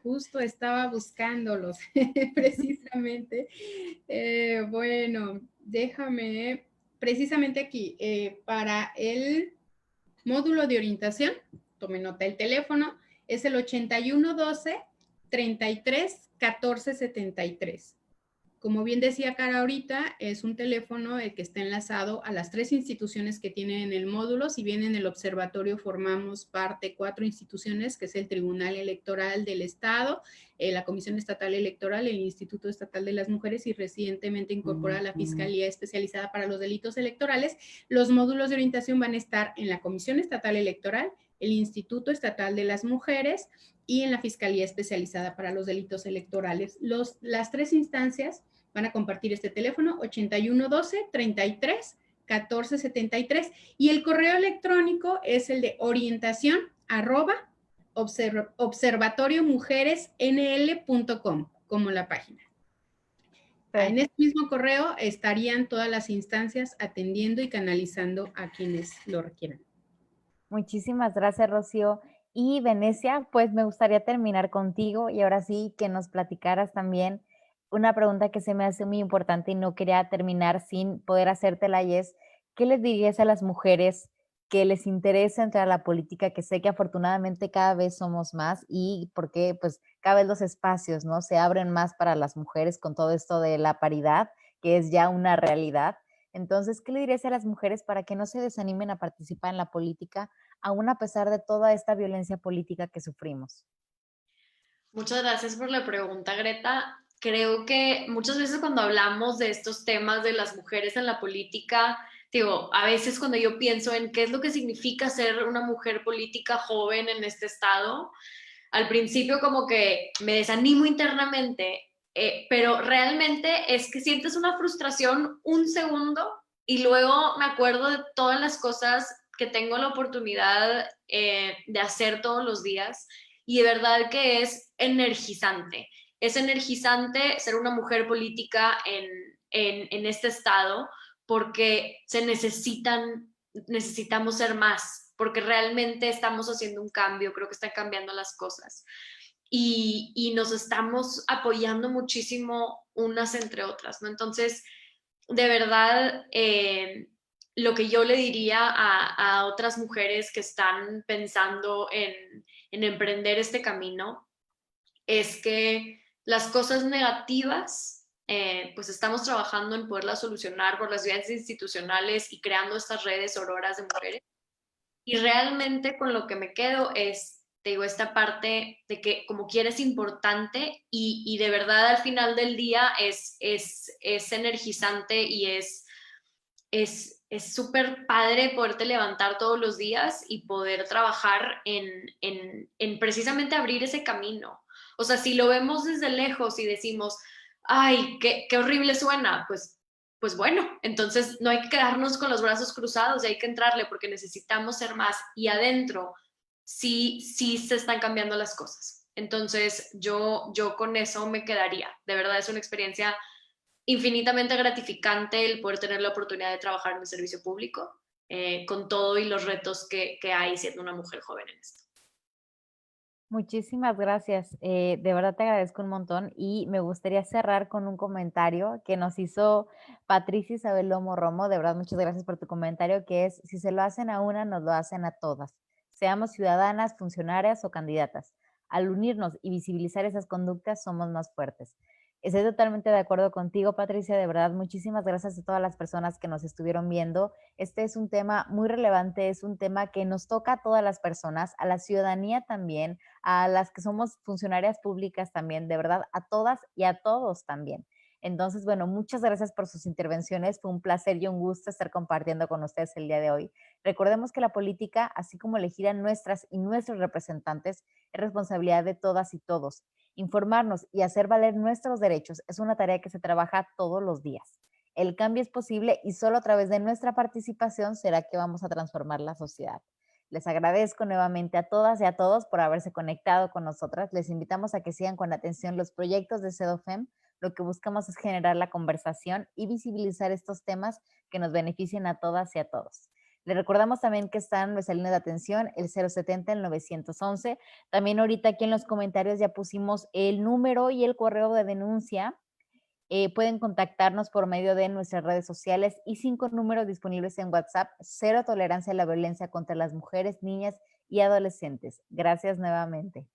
Justo estaba buscándolos, precisamente. Bueno, déjame, precisamente aquí, para el módulo de orientación, tome nota el teléfono, es el 8112 33 14 73. Como bien decía Cara ahorita, es un teléfono que está enlazado a las 3 instituciones que tienen en el módulo. Si bien en el observatorio formamos parte 4 instituciones, que es el Tribunal Electoral del Estado, la Comisión Estatal Electoral, el Instituto Estatal de las Mujeres y recientemente incorporada la Fiscalía Especializada para los Delitos Electorales, los módulos de orientación van a estar en la Comisión Estatal Electoral, el Instituto Estatal de las Mujeres y en la Fiscalía Especializada para los Delitos Electorales. Las 3 instancias van a compartir este teléfono 8112 33 14 73 y el correo electrónico es el de orientación observatoriomujeresnl.com, como la página. En este mismo correo estarían todas las instancias atendiendo y canalizando a quienes lo requieran. Muchísimas gracias, Rocío. Y Venecia, pues me gustaría terminar contigo y ahora sí que nos platicaras también una pregunta que se me hace muy importante y no quería terminar sin poder hacértela y es, ¿qué les dirías a las mujeres que les interesa entrar a la política? Que sé que afortunadamente cada vez somos más y porque pues cada vez los espacios, ¿no? Se abren más para las mujeres con todo esto de la paridad, que es ya una realidad. Entonces, ¿qué le dirías a las mujeres para que no se desanimen a participar en la política, aún a pesar de toda esta violencia política que sufrimos? Muchas gracias por la pregunta, Greta. Creo que muchas veces cuando hablamos de estos temas de las mujeres en la política, digo, a veces cuando yo pienso en qué es lo que significa ser una mujer política joven en este estado, al principio como que me desanimo internamente, pero realmente es que sientes una frustración un segundo y luego me acuerdo de todas las cosas que tengo la oportunidad de hacer todos los días y de verdad que es energizante. Es energizante ser una mujer política en este estado porque necesitamos ser más, porque realmente estamos haciendo un cambio, creo que están cambiando las cosas. Y nos estamos apoyando muchísimo unas entre otras, ¿no? Entonces, de verdad, lo que yo le diría a otras mujeres que están pensando en emprender este camino es que las cosas negativas, pues estamos trabajando en poderlas solucionar por las vías institucionales y creando estas redes auroras de mujeres. Y realmente con lo que me quedo es, te digo, esta parte de que como quieres importante y de verdad al final del día es energizante y es súper padre poderte levantar todos los días y poder trabajar en precisamente abrir ese camino. O sea, si lo vemos desde lejos y decimos, ay, qué horrible suena, pues bueno, entonces no hay que quedarnos con los brazos cruzados y hay que entrarle porque necesitamos ser más. Y adentro sí se están cambiando las cosas. Entonces yo con eso me quedaría. De verdad es una experiencia infinitamente gratificante el poder tener la oportunidad de trabajar en el servicio público, con todo y los retos que hay siendo una mujer joven en esto. Muchísimas gracias. De verdad te agradezco un montón y me gustaría cerrar con un comentario que nos hizo Patricia Isabel Lomo Romo. De verdad, muchas gracias por tu comentario, que es, si se lo hacen a una, nos lo hacen a todas, seamos ciudadanas, funcionarias o candidatas. Al unirnos y visibilizar esas conductas, somos más fuertes. Estoy totalmente de acuerdo contigo, Patricia. De verdad, muchísimas gracias a todas las personas que nos estuvieron viendo. Este es un tema muy relevante, es un tema que nos toca a todas las personas, a la ciudadanía también, a las que somos funcionarias públicas también, de verdad, a todas y a todos también. Entonces, bueno, muchas gracias por sus intervenciones. Fue un placer y un gusto estar compartiendo con ustedes el día de hoy. Recordemos que la política, así como elegir a nuestras y nuestros representantes, es responsabilidad de todas y todos. Informarnos y hacer valer nuestros derechos es una tarea que se trabaja todos los días. El cambio es posible y solo a través de nuestra participación será que vamos a transformar la sociedad. Les agradezco nuevamente a todas y a todos por haberse conectado con nosotras. Les invitamos a que sigan con atención los proyectos de CEDOFEM. Lo que buscamos es generar la conversación y visibilizar estos temas que nos beneficien a todas y a todos. Les recordamos también que están nuestra línea de atención, el 070, el 911. También ahorita aquí en los comentarios ya pusimos el número y el correo de denuncia. Pueden contactarnos por medio de nuestras redes sociales y 5 números disponibles en WhatsApp: 0 tolerancia a la violencia contra las mujeres, niñas y adolescentes. Gracias nuevamente.